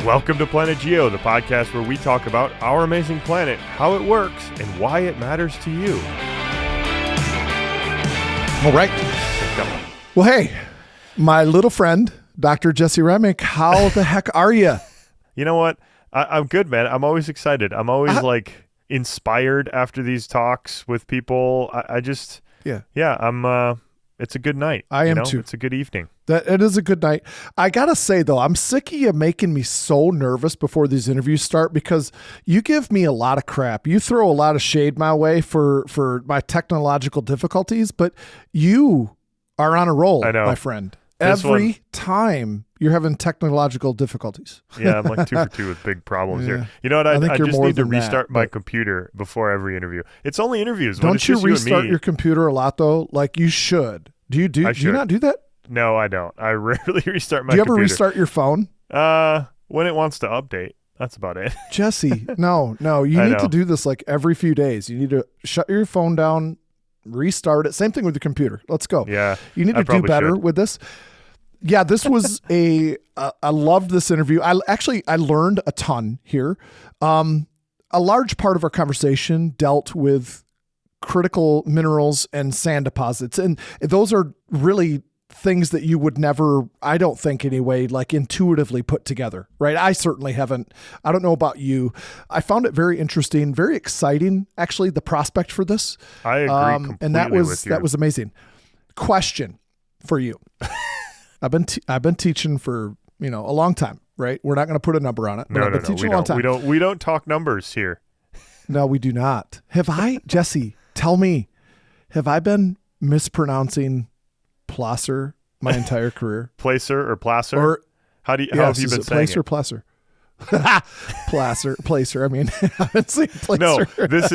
Welcome to PlanetGeo, the podcast where we talk about our amazing planet, how it works, and why it matters to you. All right. Well, hey, my little friend, Dr. Jesse Remick, how the heck are you? You know what? I'm good, man. I'm always excited. I'm always inspired after these talks with people. It's a good night. I am too. It's a good evening. It is a good night. I got to say, though, I'm sick of you making me so nervous before these interviews start because you give me a lot of crap. You throw a lot of shade my way for my technological difficulties, but you are on a roll, my friend. Every time you're having technological difficulties. Yeah, I'm like 2 for 2 with big problems here. You know what? I just need to restart my computer before every interview. It's only interviews. Don't you restart your computer a lot, though? Like you should. Do you not do that? No, I don't. I rarely restart my computer. Do you ever restart your phone? When it wants to update. That's about it. Jesse, no. You need to do this like every few days. You need to shut your phone down, restart it. Same thing with the computer. Let's go. Yeah. You need to do better with this. Yeah, this was I loved this interview. I learned a ton here. A large part of our conversation dealt with critical minerals and sand deposits. And those are really things that you would never, I don't think anyway, like intuitively put together, right? I certainly haven't. I don't know about you. I found it very interesting, very exciting, actually, the prospect for this. I agree completely and that was amazing. Question for you. I've been teaching for, a long time, right? We're not going to put a number on it. No, I've been teaching a long time. We don't talk numbers here. No, we do not. Jesse, tell me, have I been mispronouncing Placer my entire career? Placer or Placer? How have you been saying Placer, it? Placer. Placer. I mean, I've been saying Placer. No, this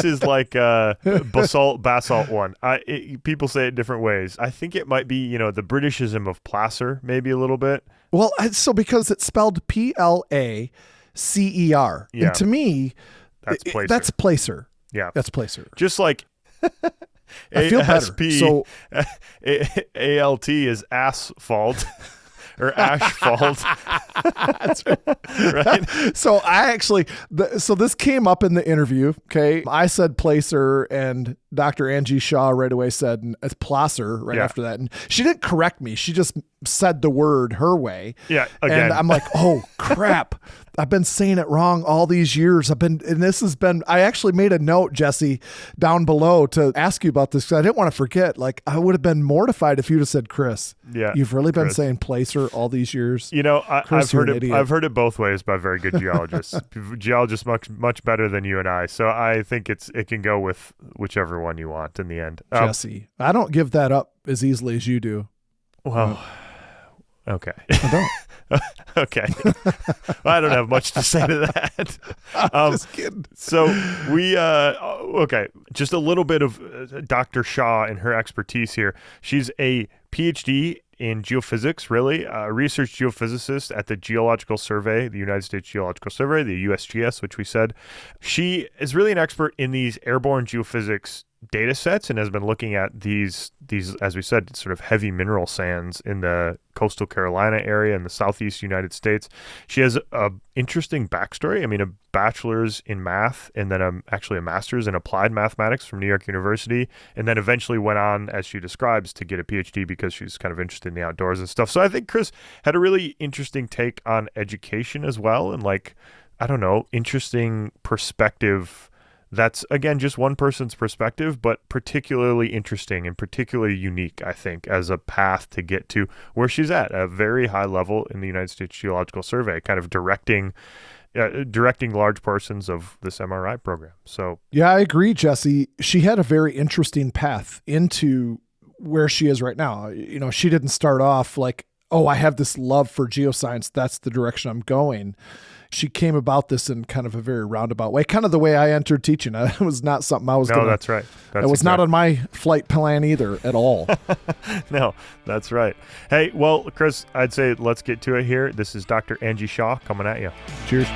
is like basalt one. People say it different ways. I think it might be, the Britishism of placer, maybe a little bit. Well, so because it's spelled Placer. Yeah. And to me, that's placer. Yeah. That's placer. Just like I feel better. So ALT is asphalt. Or asphalt. That's right. So so this came up in the interview. Okay. I said Placer and Dr. Anji Shah right away said it's Placer after that. And she didn't correct me. She just said the word her way. Yeah. Again. And I'm like, oh crap. I've been saying it wrong all these years. I actually made a note, Jesse, down below to ask you about this because I didn't want to forget. Like, I would have been mortified if you'd have said, Chris, you've really been saying Placer all these years. I've heard it both ways by very good geologists. Geologists much better than you and I. So I think it can go with whichever one you want in the end. Jesse, I don't give that up as easily as you do. Well, okay. I don't. Okay. Well, I don't have much to say to that. I'm just kidding. So just a little bit of Dr. Shah and her expertise here. She's a PhD in geophysics, really, a research geophysicist at the Geological Survey, the United States Geological Survey, the USGS, which we said. She is really an expert in these airborne geophysics data sets and has been looking at these, as we said, sort of heavy mineral sands in the coastal Carolina area in the southeast United States. She has an interesting backstory. I mean, a bachelor's in math and then actually a master's in applied mathematics from New York University, and then eventually went on, as she describes, to get a PhD because she's kind of interested in the outdoors and stuff. So I think Chris had a really interesting take on education as well, and interesting perspective. That's, again, just one person's perspective, but particularly interesting and particularly unique, I think, as a path to get to where she's at a very high level in the United States Geological Survey, kind of directing large portions of this MRI program. So, yeah, I agree, Jesse. She had a very interesting path into where she is right now. She didn't start off like, oh, I have this love for geoscience. That's the direction I'm going. She came about this in kind of a very roundabout way, kind of the way I entered teaching. It was not something I was going to... No, that's right. It was not on my flight plan either at all. No, that's right. Hey, well, Chris, I'd say let's get to it here. This is Dr. Anji Shah coming at you. Cheers.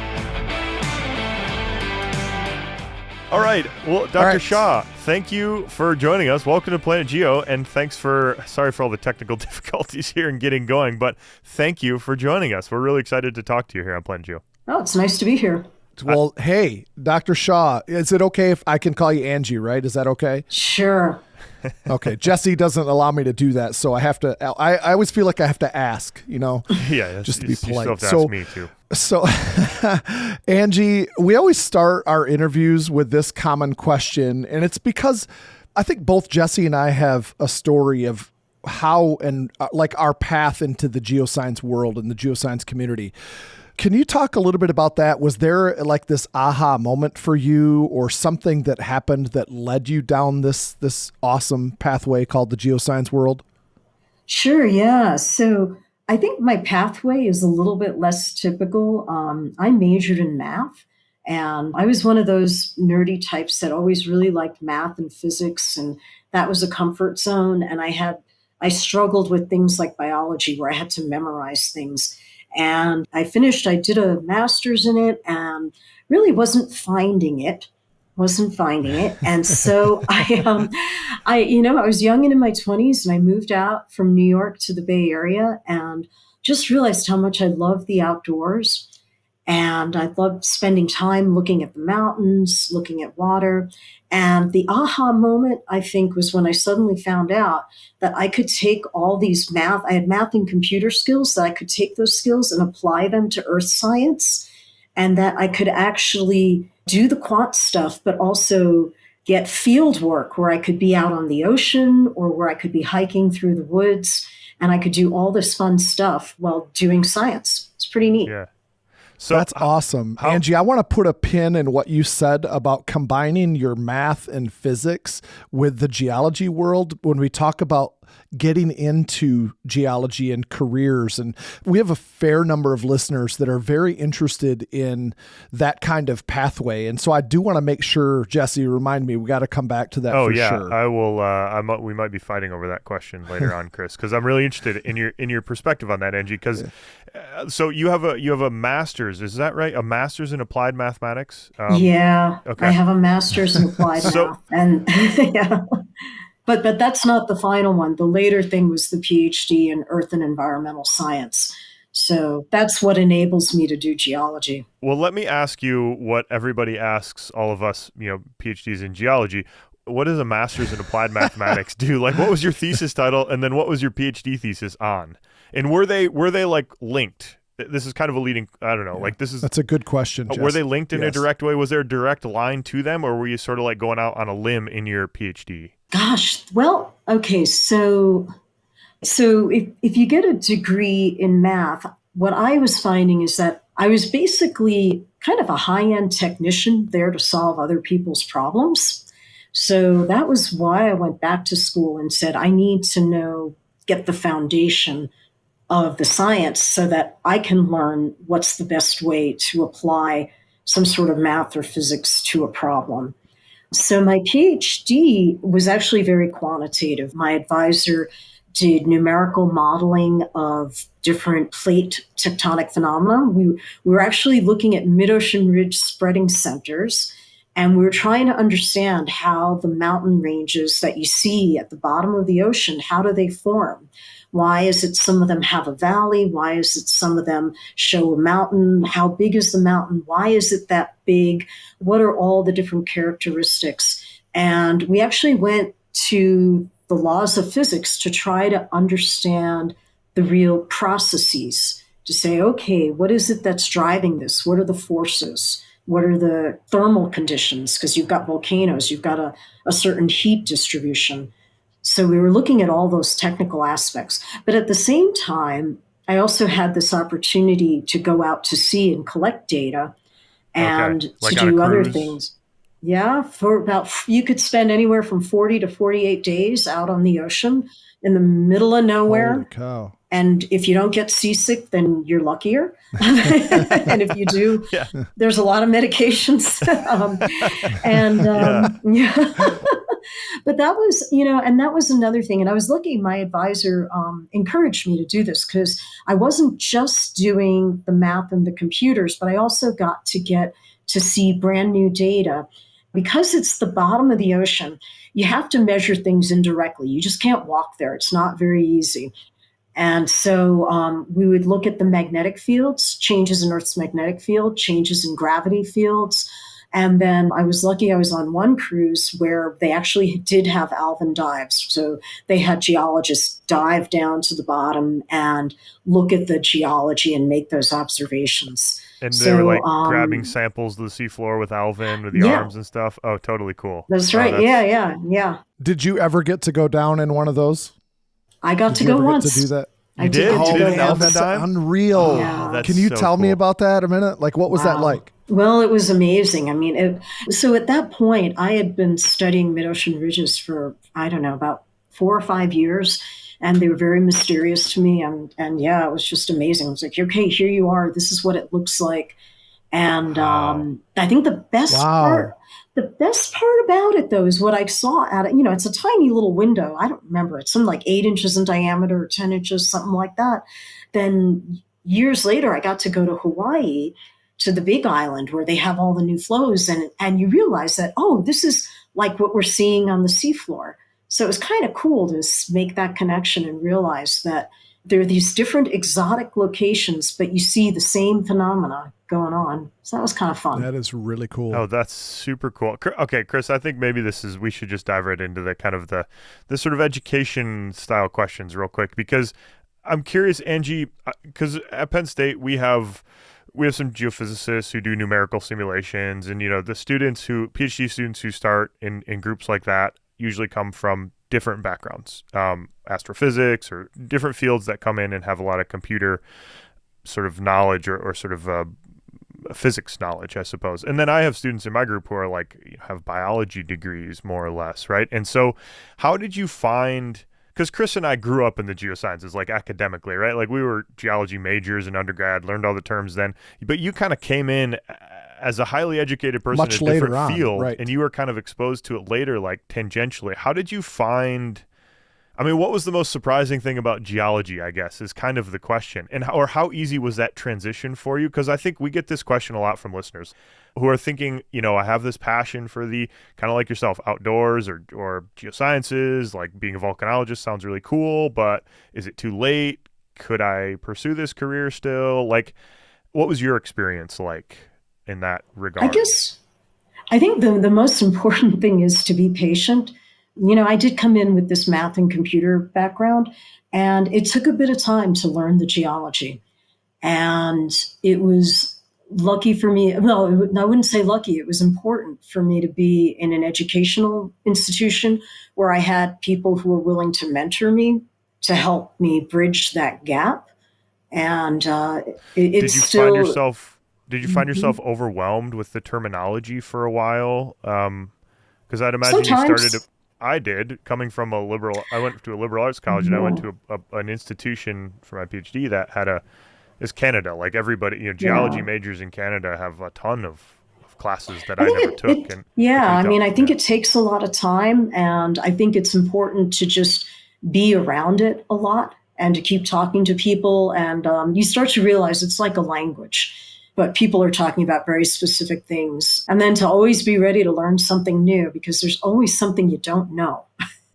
All right. Well, Dr. right. Shah, thank you for joining us. Welcome to PlanetGeo, and sorry for all the technical difficulties here in getting going, but thank you for joining us. We're really excited to talk to you here on PlanetGeo. Oh, it's nice to be here. Well, hey, Dr. Shah, is it okay if I can call you Angie, right? Is that okay? Sure. Okay. Jesse doesn't allow me to do that, so I have to, I always feel like I have to ask, Yeah, just to be polite. You still have to ask me too. So, Angie, we always start our interviews with this common question, and it's because I think both Jesse and I have a story of how and like our path into the geoscience world and the geoscience community. Can you talk a little bit about that? Was there like this aha moment for you or something that happened that led you down this awesome pathway called the geoscience world? Sure, yeah. So I think my pathway is a little bit less typical. I majored in math, and I was one of those nerdy types that always really liked math and physics, and that was a comfort zone. And I struggled with things like biology where I had to memorize things. And I did a master's in it and really wasn't finding it. And so I was young and in my 20s, and I moved out from New York to the Bay Area and just realized how much I love the outdoors. And I loved spending time looking at the mountains, looking at water. And the aha moment, I think, was when I suddenly found out that I could take all these I had math and computer skills, that I could take those skills and apply them to earth science, and that I could actually do the quant stuff, but also get field work where I could be out on the ocean or where I could be hiking through the woods, and I could do all this fun stuff while doing science. It's pretty neat. Yeah. So that's awesome. Angie, I want to put a pin in what you said about combining your math and physics with the geology world when we talk about getting into geology and careers. And we have a fair number of listeners that are very interested in that kind of pathway. And so I do want to make sure, Jesse, remind me, we got to come back to that for sure. I will. We might be fighting over that question later on, Chris, because I'm really interested in your perspective on that, Angie. Because so you have a master's, is that right? A master's in applied mathematics? Yeah. Okay. I have a master's in applied math, and yeah. But that's not the final one. The later thing was the PhD in Earth and Environmental Science. So that's what enables me to do geology. Well, let me ask you what everybody asks all of us, PhDs in geology. What does a master's in applied mathematics do? Like, what was your thesis title, and then what was your PhD thesis on? And were they like linked? This is kind of a leading, I don't know, that's a good question, Jess. Were they linked in a direct way? Was there a direct line to them, or were you sort of like going out on a limb in your PhD? Gosh, well, okay, so if you get a degree in math, what I was finding is that I was basically kind of a high-end technician there to solve other people's problems. So that was why I went back to school and said, I need to get the foundation of the science so that I can learn what's the best way to apply some sort of math or physics to a problem. So my PhD was actually very quantitative. My advisor did numerical modeling of different plate tectonic phenomena. We were actually looking at mid-ocean ridge spreading centers, and we were trying to understand how the mountain ranges that you see at the bottom of the ocean, how do they form? Why is it some of them have a valley? Why is it some of them show a mountain? How big is the mountain? Why is it that big? What are all the different characteristics? And we actually went to the laws of physics to try to understand the real processes, to say, okay, what is it that's driving this? What are the forces? What are the thermal conditions? Because you've got volcanoes, you've got a certain heat distribution. So we were looking at all those technical aspects. But at the same time, I also had this opportunity to go out to sea and collect data and like to do other things. Yeah, you could spend anywhere from 40 to 48 days out on the ocean in the middle of nowhere. Holy cow. And if you don't get seasick, then you're luckier. And if you do, there's a lot of medications. But that was, and that was another thing. And I was lucky, my advisor encouraged me to do this because I wasn't just doing the math and the computers, but I also got to see brand new data. Because it's the bottom of the ocean, you have to measure things indirectly. You just can't walk there. It's not very easy. And so we would look at the magnetic fields, changes in Earth's magnetic field, changes in gravity fields. And then I was lucky I was on one cruise where they actually did have Alvin dives. So they had geologists dive down to the bottom and look at the geology and make those observations. And they were So, like grabbing samples of the seafloor with Alvin with the yeah, arms and stuff. Oh, totally cool. that's Oh, right. Yeah, that's yeah, yeah. Did you ever get to go down in one of those? I got Did to you go ever get once. to do that? I You did? get to You go did an once. Alvin That's dive? unreal. Oh, that's Can you so tell me cool. about that a minute? Like, what was that like? Well, it was amazing. I mean, so at that point, I had been studying mid-ocean ridges for, I don't know, about 4 or 5 years, and they were very mysterious to me. And yeah, it was just amazing. It was like, okay, here you are. This is what it looks like. And Wow. I think Wow. the best part about it though is what I saw at it. You know, it's a tiny little window. I don't remember. It's something like 8 inches in diameter or 10 inches, something like that. Then years later, I got to go to Hawaii, to the Big Island where they have all the new flows, and you realize that, oh, this is like what we're seeing on the seafloor. So it was kind of cool to make that connection and realize that there are these different exotic locations, but you see the same phenomena going on. So that was kind of fun. That is really Oh, cool. that's super cool. Okay, Chris, I think maybe we should just dive right into the kind of the sort of education style questions real quick, because I'm curious, Anji, because at Penn State we have some geophysicists who do numerical simulations, and the PhD students who start in groups like that usually come from different backgrounds, astrophysics or different fields that come in and have a lot of computer sort of knowledge or sort of physics knowledge, I suppose. And then I have students in my group who are like have biology degrees more or less, right? And so, how did you find? Because Chris and I grew up in the geosciences, like academically, right? Like we were geology majors in undergrad, learned all the terms then. But you kind of came in as a highly educated person Much in a different later on, field, right. and you were kind of exposed to it later, like tangentially. How did you find? I mean, what was the most surprising thing about geology, I guess, is kind of the question. And how easy was that transition for you? Because I think we get this question a lot from listeners who are thinking, I have this passion for the kind of like yourself, outdoors or geosciences, like being a volcanologist sounds really cool, but is it too late? Could I pursue this career still? Like, what was your experience like in that I regard? guess I think the most important thing is to be patient. You know, I did come in with this math and computer background, and it took a bit of time to learn the geology. And it was lucky for me. Well, I wouldn't say lucky. It was important for me to be in an educational institution where I had people who were willing to mentor me to help me bridge that gap. And it's Did you find still. yourself did you find yourself overwhelmed with the terminology for a while? Because I'd imagine you started. Sometimes. I did, coming from a liberal. I went to a liberal arts college, and I went Yeah, to an institution for my PhD that had is Canada. Like everybody, geology yeah. majors in Canada have a ton of classes that I I think never took, and it yeah, can be I mean, I tough. think Yeah. it takes a lot of time, and I think it's important to just be around it a lot and to keep talking to people. And you start to realize it's like a language, but people are talking about very specific things. And then to always be ready to learn something new because there's always something you don't know.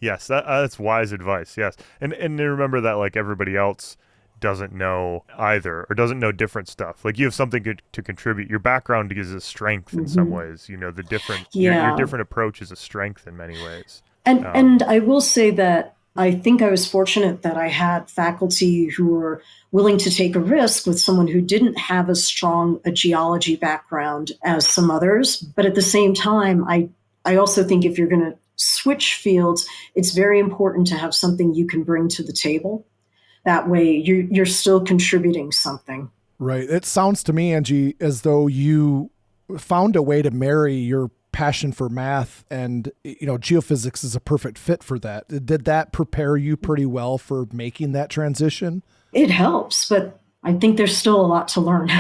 Yes, that's wise advice. Yes, and remember that like everybody else doesn't know either or doesn't know different stuff. Like you have something to contribute. Your background gives a strength in some Hmm. ways. The different your Yeah. different approach is a strength in many ways. And Um, I will say that I think I was fortunate that I had faculty who were willing to take a risk with someone who didn't have as strong a geology background as some others. But at the same time, I also think if you're going to switch fields, it's very important to have something you can bring to the table. That way, you're still contributing something. Right. It sounds to me, Angie, as though you found a way to marry your passion for math and geophysics is a perfect fit for that. Did that prepare you pretty well for making that transition? It helps, but I think there's still a lot to learn.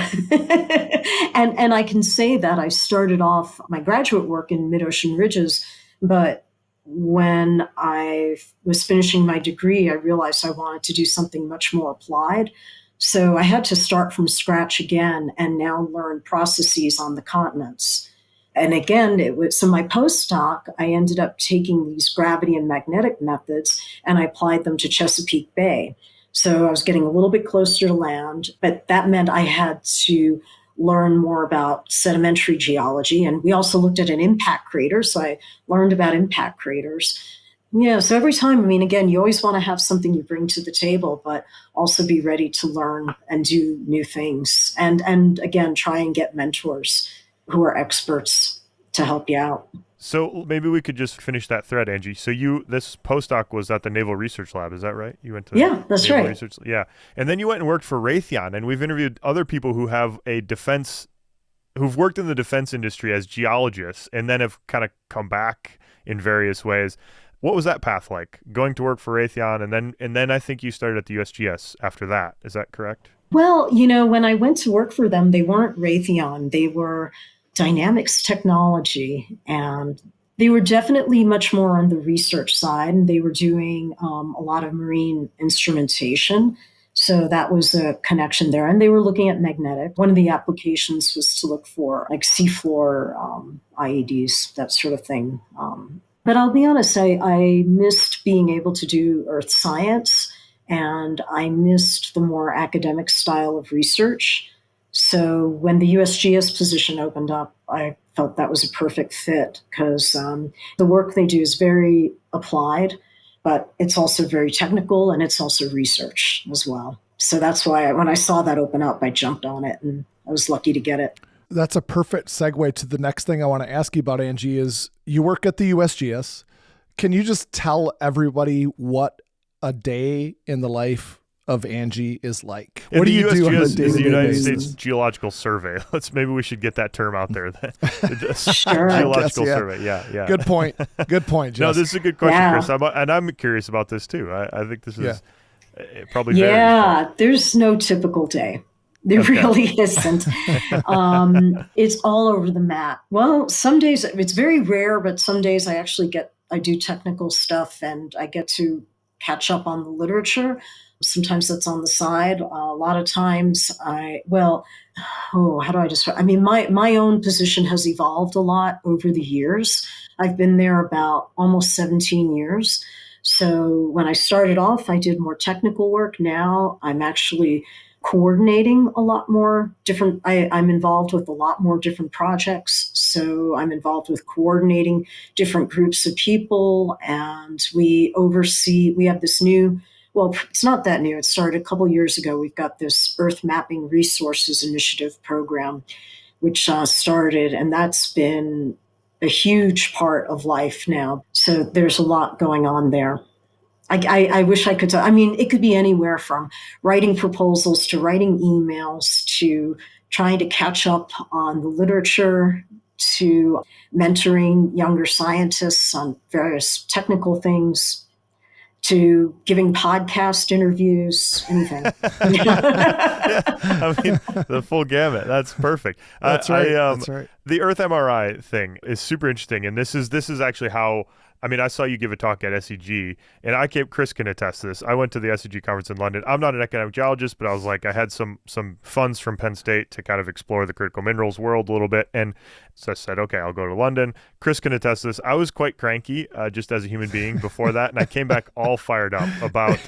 And I can say that I started off my graduate work in mid-ocean ridges, but when I was finishing my degree, I realized I wanted to do something much more applied. So I had to start from scratch again and now learn processes on the continents. And again, it was so my postdoc, I ended up taking these gravity and magnetic methods and I applied them to Chesapeake Bay. So I was getting a little bit closer to land, but that meant I had to learn more about sedimentary geology. And we also looked at an impact crater. So I learned about impact craters. Yeah, so every time, I mean, again, you always want to have something you bring to the table, but also be ready to learn and do new things. And again, try and get mentors who are experts to help you out. So maybe we could just finish that thread, Angie. So this postdoc was at the Naval Research Lab, is that right? You went to Yeah, that's Naval right. Research, yeah. And then you went and worked for Raytheon, and we've interviewed other people who have who've worked in the defense industry as geologists, and then have kind of come back in various ways. What was that path like? Going to work for Raytheon, and then I think you started at the USGS after that. Is that correct? Well, when I went to work for them, they weren't Raytheon. They were Dynamics Technology, and they were definitely much more on the research side. And they were doing a lot of marine instrumentation. So that was a connection there. And they were looking at magnetic. One of the applications was to look for like seafloor IEDs, that sort of thing. But I'll be honest, I missed being able to do earth science and I missed the more academic style of research. So when the USGS position opened up, I felt that was a perfect fit because the work they do is very applied, but it's also very technical and it's also research as well. So that's why when I saw that open up, I jumped on it and I was lucky to get it. That's a perfect segue to the next thing I want to ask you about, Angie, is you work at the USGS. Can you just tell everybody what a day in the life of Angie is like? And what do you do on a USGS is the United basis? States Geological Survey. Maybe we should get that term out there. Sure. Geological yeah. Survey. Yeah. Good point. Good point, Jess. No, this is a good question, Yeah. Chris. And I'm curious about this too. I think this is probably Yeah, there's no typical day. There really isn't. It's all over the map. Well, some days it's very rare, but some days I do technical stuff and I get to catch up on the literature. Sometimes that's on the side. A lot of times how do I describe? I mean, my own position has evolved a lot over the years. I've been there about almost 17 years. So when I started off, I did more technical work. Now I'm actually coordinating a lot more different. I'm involved with a lot more different projects. So I'm involved with coordinating different groups of people, and we have this new, well, it's not that new. It started a couple years ago. We've got this Earth Mapping Resources Initiative program, which started, and that's been a huge part of life now. So there's a lot going on there. I wish I could. I mean, it could be anywhere from writing proposals to writing emails to trying to catch up on the literature to mentoring younger scientists on various technical things to giving podcast interviews, anything. I mean, the full gamut. That's perfect. That's right. That's right. The Earth MRI thing is super interesting, and this is actually how. I mean, I saw you give a talk at SEG, and Chris can attest to this. I went to the SEG conference in London. I'm not an academic geologist, but I was like, I had some funds from Penn State to kind of explore the critical minerals world a little bit. And so I said, okay, I'll go to London. Chris can attest to this. I was quite cranky just as a human being before that. And I came back all fired up about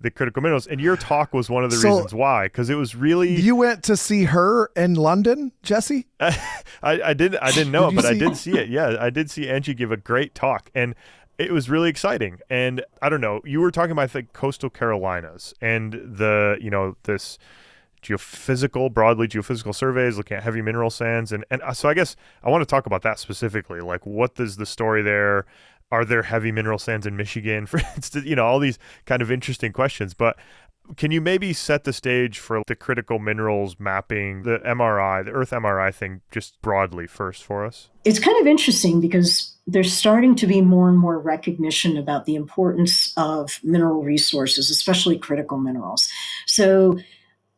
the critical minerals. And your talk was one of the reasons why, because it was really... You went to see her in London, Jesse? I didn't know it, but I did see it. Yeah, I did see Angie give a great talk. And it was really exciting. And I don't know, you were talking about, I think, coastal Carolinas and this broadly geophysical surveys looking at heavy mineral sands. And so I guess I want to talk about that specifically. Like, what is the story there? Are there heavy mineral sands in Michigan, for instance? All these kind of interesting questions. But can you maybe set the stage for the critical minerals mapping, the MRI, the Earth MRI thing, just broadly first for us? It's kind of interesting because there's starting to be more and more recognition about the importance of mineral resources, especially critical minerals. So,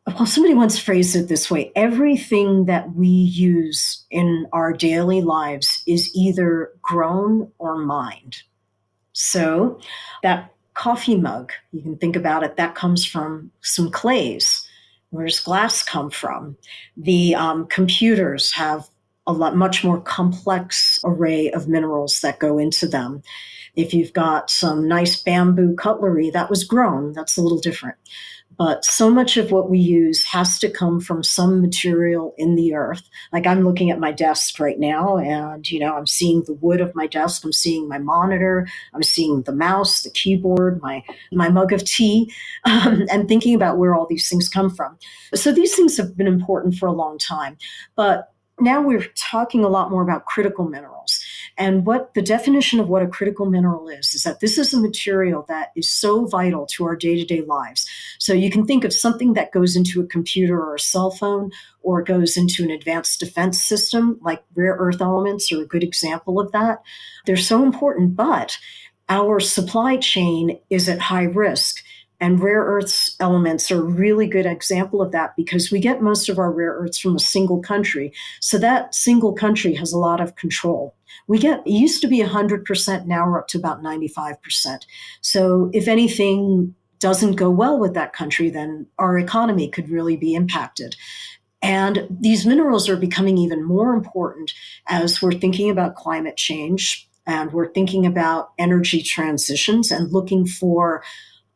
well, somebody once phrased it this way: everything that we use in our daily lives is either grown or mined. So that coffee mug, you can think about it, that comes from some clays. Where does glass come from? The computers have much more complex array of minerals that go into them. If you've got some nice bamboo cutlery that was grown, that's a little different. But so much of what we use has to come from some material in the earth. Like I'm looking at my desk right now, and I'm seeing the wood of my desk. I'm seeing my monitor. I'm seeing the mouse, the keyboard, my mug of tea, and thinking about where all these things come from. So these things have been important for a long time, but now we're talking a lot more about critical minerals. And what the definition of what a critical mineral is that this is a material that is so vital to our day-to-day lives. So you can think of something that goes into a computer or a cell phone, or goes into an advanced defense system, like rare earth elements are a good example of that. They're so important, but our supply chain is at high risk. And rare earths elements are a really good example of that because we get most of our rare earths from a single country. So that single country has a lot of control. It used to be 100%, now we're up to about 95%. So if anything doesn't go well with that country, then our economy could really be impacted. And these minerals are becoming even more important as we're thinking about climate change and we're thinking about energy transitions and looking for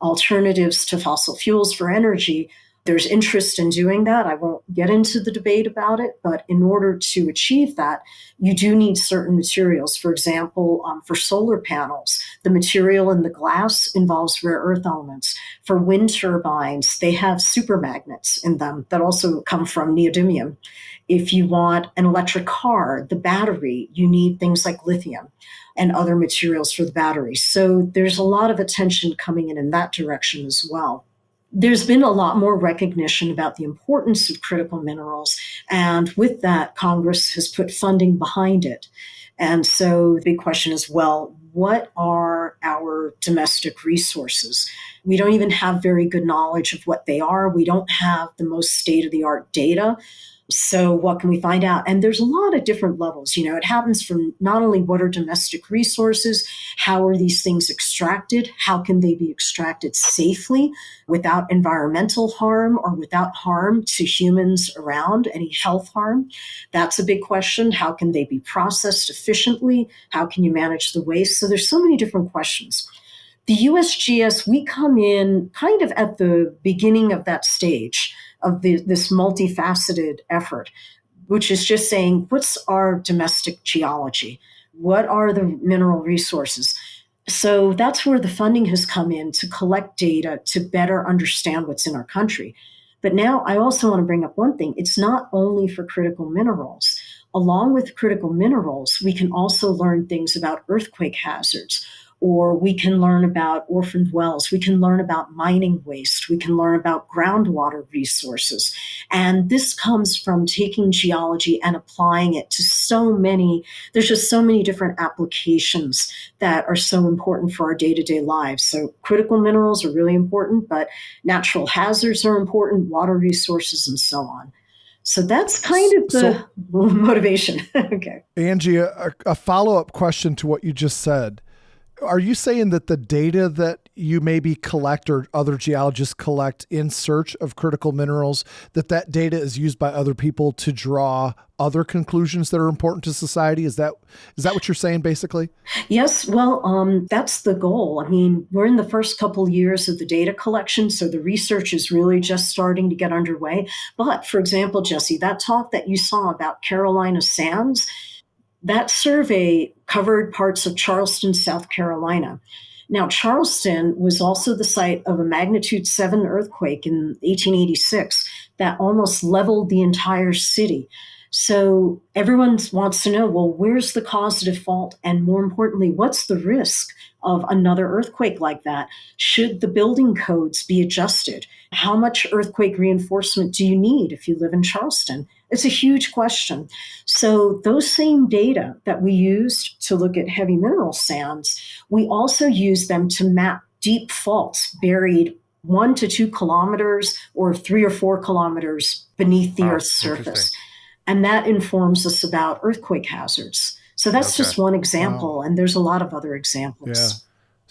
alternatives to fossil fuels for energy. There's interest in doing that. I won't get into the debate about it, but in order to achieve that, you do need certain materials. For example, for solar panels, the material in the glass involves rare earth elements. For wind turbines, they have supermagnets in them that also come from neodymium. If you want an electric car, the battery, you need things like lithium and other materials for the batteries. So there's a lot of attention coming in that direction as well. There's been a lot more recognition about the importance of critical minerals. And with that, Congress has put funding behind it. And so the big question is, well, what are our domestic resources? We don't even have very good knowledge of what they are. We don't have the most state-of-the-art data. So what can we find out? And there's a lot of different levels. It happens from not only what are domestic resources, how are these things extracted? How can they be extracted safely without environmental harm or without harm to humans around, any health harm? That's a big question. How can they be processed efficiently? How can you manage the waste? So there's so many different questions. The USGS, we come in kind of at the beginning of that stage of this multifaceted effort, which is just saying, what's our domestic geology? What are the mineral resources? So that's where the funding has come in to collect data to better understand what's in our country. But now I also want to bring up one thing. It's not only for critical minerals. Along with critical minerals, we can also learn things about earthquake hazards, or we can learn about orphaned wells. We can learn about mining waste. We can learn about groundwater resources. And this comes from taking geology and applying it to there's just so many different applications that are so important for our day-to-day lives. So critical minerals are really important, but natural hazards are important, water resources, and so on. So that's kind of the motivation. Okay. Angie, a follow-up question to what you just said. Are you saying that the data that you maybe collect or other geologists collect in search of critical minerals, that data is used by other people to draw other conclusions that are important to society? Is that what you're saying, basically? Yes. Well, that's the goal. I mean, we're in the first couple years of the data collection, so the research is really just starting to get underway. But for example, Jesse, that talk that you saw about Carolina sands, that survey covered parts of Charleston, South Carolina. Now, Charleston was also the site of a magnitude 7 earthquake in 1886 that almost leveled the entire city. So everyone wants to know, well, where's the causative fault? And more importantly, what's the risk of another earthquake like that? Should the building codes be adjusted? How much earthquake reinforcement do you need if you live in Charleston? It's a huge question. So those same data that we used to look at heavy mineral sands, we also use them to map deep faults buried 1 to 2 kilometers or 3 or 4 kilometers beneath the Earth's surface. And that informs us about earthquake hazards. So that's just one example, and there's a lot of other examples. Yeah.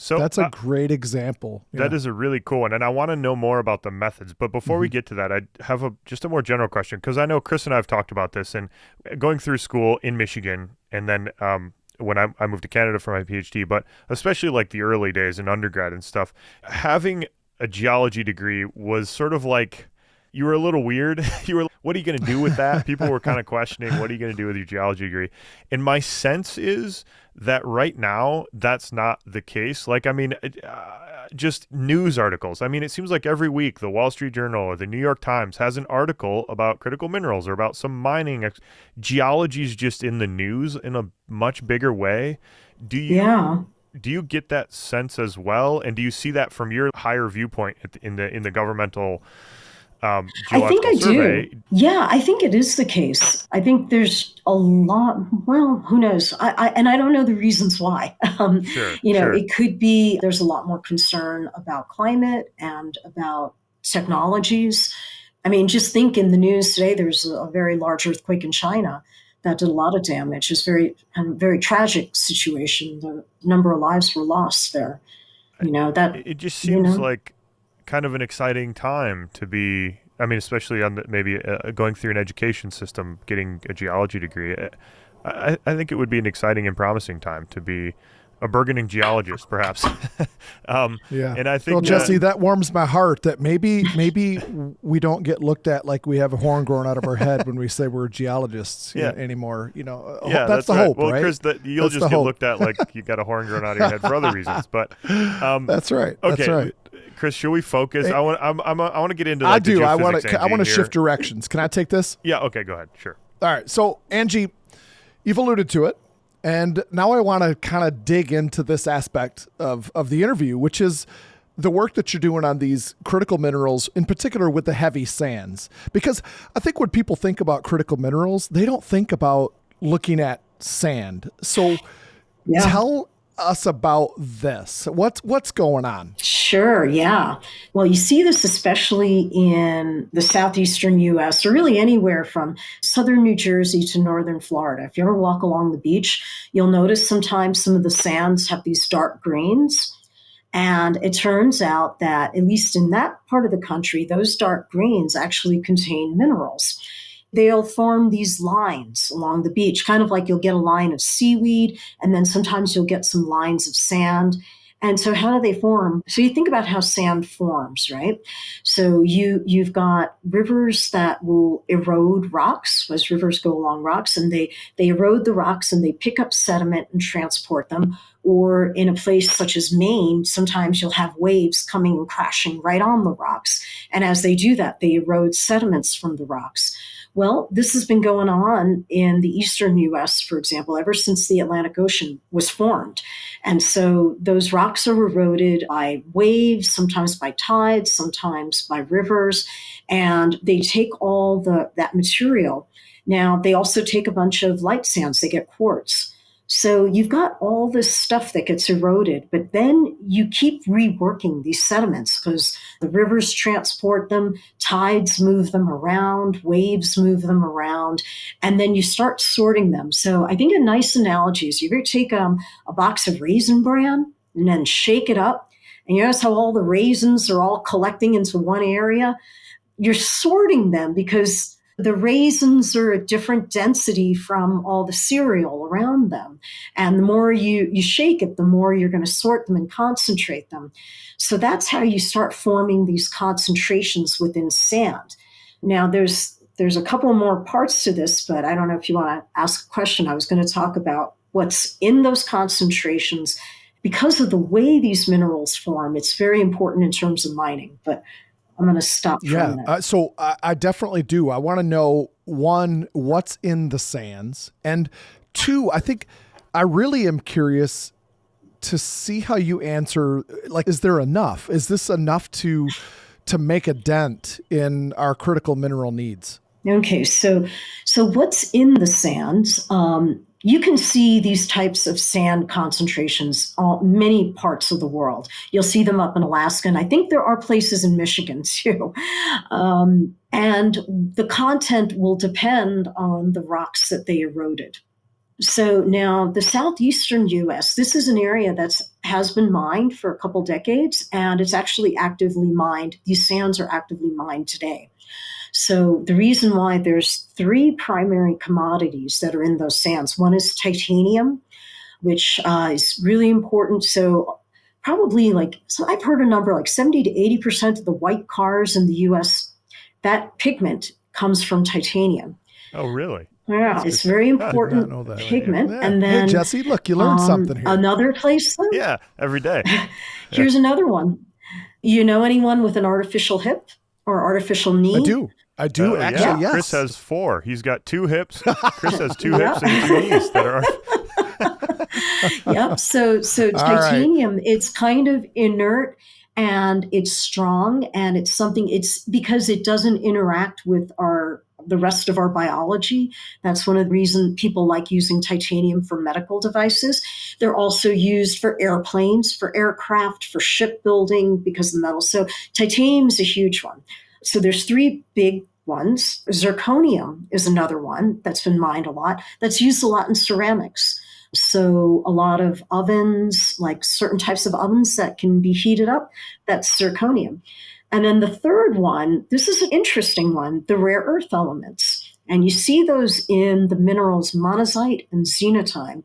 So That's a great example. that is a really cool one, and I want to know more about the methods. But before we get to that, I have just a more general question, because I know Chris and I have talked about this, and going through school in Michigan, and then when I moved to Canada for my PhD, but especially like the early days in undergrad and stuff, having a geology degree was sort of like, you were a little weird. You were, what are you going to do with that? People were kind of questioning, what are you going to do with your geology degree? And my sense is that right now, that's not the case. Like, I mean, just news articles. I mean, it seems like every week the Wall Street Journal or the New York Times has an article about critical minerals or about some mining. Geology is just in the news in a much bigger way. Do you? Yeah. Do you get that sense as well? And do you see that from your higher viewpoint in the governmental I think geological I survey? do. Yeah, I think it is the case. I think there's a lot, well, who knows? And I don't know the reasons why. Sure, sure. It could be there's a lot more concern about climate and about technologies. I mean, just think in the news today, there's a very large earthquake in China that did a lot of damage. It's very tragic situation. The number of lives were lost there. That, It just you seems know, like kind of an exciting time to be. I mean, especially on maybe going through an education system, getting a geology degree. I think it would be an exciting and promising time to be a burgeoning geologist, perhaps. Yeah. And I Well, think Jesse, that warms my heart that maybe we don't get looked at like we have a horn growing out of our head when we say we're geologists Yeah. anymore. yeah, that's the right. hope, Well, right? Chris, you'll That's just the get hope. looked at like you got a horn growing out of your head for other reasons. But That's right. okay, That's right. Chris, should we focus? Hey, I want to get into. I Like, the do. I geophysics want to. I Angie want to here. shift directions. Can I take this? Yeah. Okay. Go ahead. Sure. All right. So, Angie, you've alluded to it, and now I want to kind of dig into this aspect of the interview, which is the work that you're doing on these critical minerals, in particular with the heavy sands. Because I think when people think about critical minerals, they don't think about looking at sand. So, yeah. tell us about this. What's going on? Sure, yeah. Well, you see this especially in the southeastern US, or really anywhere from southern New Jersey to northern Florida. If you ever walk along the beach, you'll notice sometimes some of the sands have these dark greens. And it turns out that, at least in that part of the country, those dark greens actually contain minerals. They'll form these lines along the beach, kind of like you'll get a line of seaweed, and then sometimes you'll get some lines of sand. And so how do they form? So you think about how sand forms, right? So you've got rivers that will erode rocks as rivers go along rocks, and they erode the rocks and they pick up sediment and transport them. Or in a place such as Maine, sometimes you'll have waves coming and crashing right on the rocks. And as they do that, they erode sediments from the rocks. Well, this has been going on in the eastern US, for example, ever since the Atlantic Ocean was formed. And so those rocks are eroded by waves, sometimes by tides, sometimes by rivers, and they take all that material. Now, they also take a bunch of light sands, they get quartz. So you've got all this stuff that gets eroded, but then you keep reworking these sediments because the rivers transport them, tides move them around, waves move them around, and then you start sorting them. So I think a nice analogy is you ever take a box of Raisin Bran and then shake it up, and you notice how all the raisins are all collecting into one area? You're sorting them because the raisins are a different density from all the cereal around them. And the more you shake it, the more you're going to sort them and concentrate them. So that's how you start forming these concentrations within sand. Now, there's a couple more parts to this, but I don't know if you want to ask a question. I was going to talk about what's in those concentrations. Because of the way these minerals form, it's very important in terms of mining. But I'm going to stop for a Yeah. minute. So I definitely do. I want to know, one, what's in the sands, and two, I think I really am curious to see how you answer. Like, is there enough? Is this enough to make a dent in our critical mineral needs? Okay, so what's in the sands? You can see these types of sand concentrations in many parts of the world. You'll see them up in Alaska, and I think there are places in Michigan too. And the content will depend on the rocks that they eroded. So now the southeastern US, this is an area that has been mined for a couple decades, and it's actually actively mined. These sands are actively mined today. So the reason why there's three primary commodities that are in those sands. One is titanium, which is really important. So probably so I've heard a number like 70 to 80% of the white cars in the US, that pigment comes from titanium. Oh, really? Yeah, it's very I did not important know that. pigment. Yeah. And then Hey, Jesse, look, you learned something here. another place, though. Yeah, every day. Here's another one. You know anyone with an artificial hip or artificial knee? I do Oh, actually, yeah. yes. Chris has 4. He's got 2 hips. Chris has 2 hips and 2 knees that are. Yep. So titanium, right. It's kind of inert and it's strong, and it's because it doesn't interact with the rest of our biology. That's one of the reasons people like using titanium for medical devices. They're also used for airplanes, for aircraft, for shipbuilding because of the metal. So titanium is a huge one. So there's 3 big ones. Zirconium is another one that's been mined a lot. That's used a lot in ceramics. So a lot of ovens, like certain types of ovens that can be heated up, that's zirconium. And then the third one, this is an interesting one, the rare earth elements. And you see those in the minerals monazite and xenotime.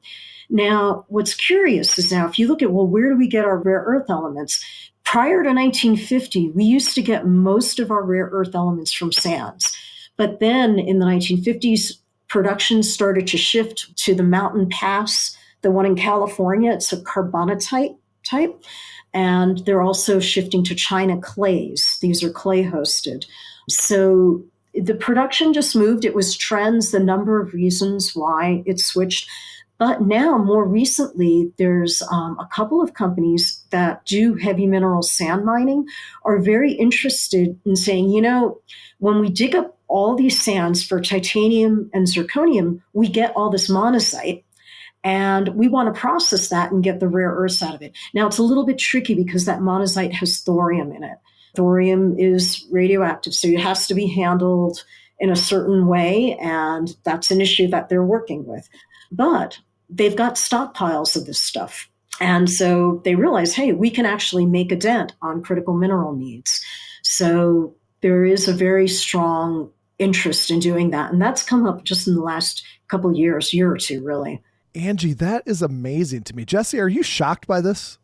Now, what's curious is now if you look at, well, where do we get our rare earth elements? Prior to 1950, we used to get most of our rare earth elements from sands. But then in the 1950s, production started to shift to the Mountain Pass, the one in California. It's a carbonatite type. And they're also shifting to China clays. These are clay hosted. So the production just moved. It was trends, the number of reasons why it switched. But now, more recently, there's a couple of companies that do heavy mineral sand mining are very interested in saying, when we dig up all these sands for titanium and zirconium, we get all this monazite. And we want to process that and get the rare earths out of it. Now, it's a little bit tricky because that monazite has thorium in it. Thorium is radioactive, so it has to be handled in a certain way, and that's an issue that they're working with. But they've got stockpiles of this stuff. And so they realize, hey, we can actually make a dent on critical mineral needs. So there is a very strong interest in doing that. And that's come up just in the last couple of years, year or two, really. Angie, that is amazing to me. Jesse, are you shocked by this?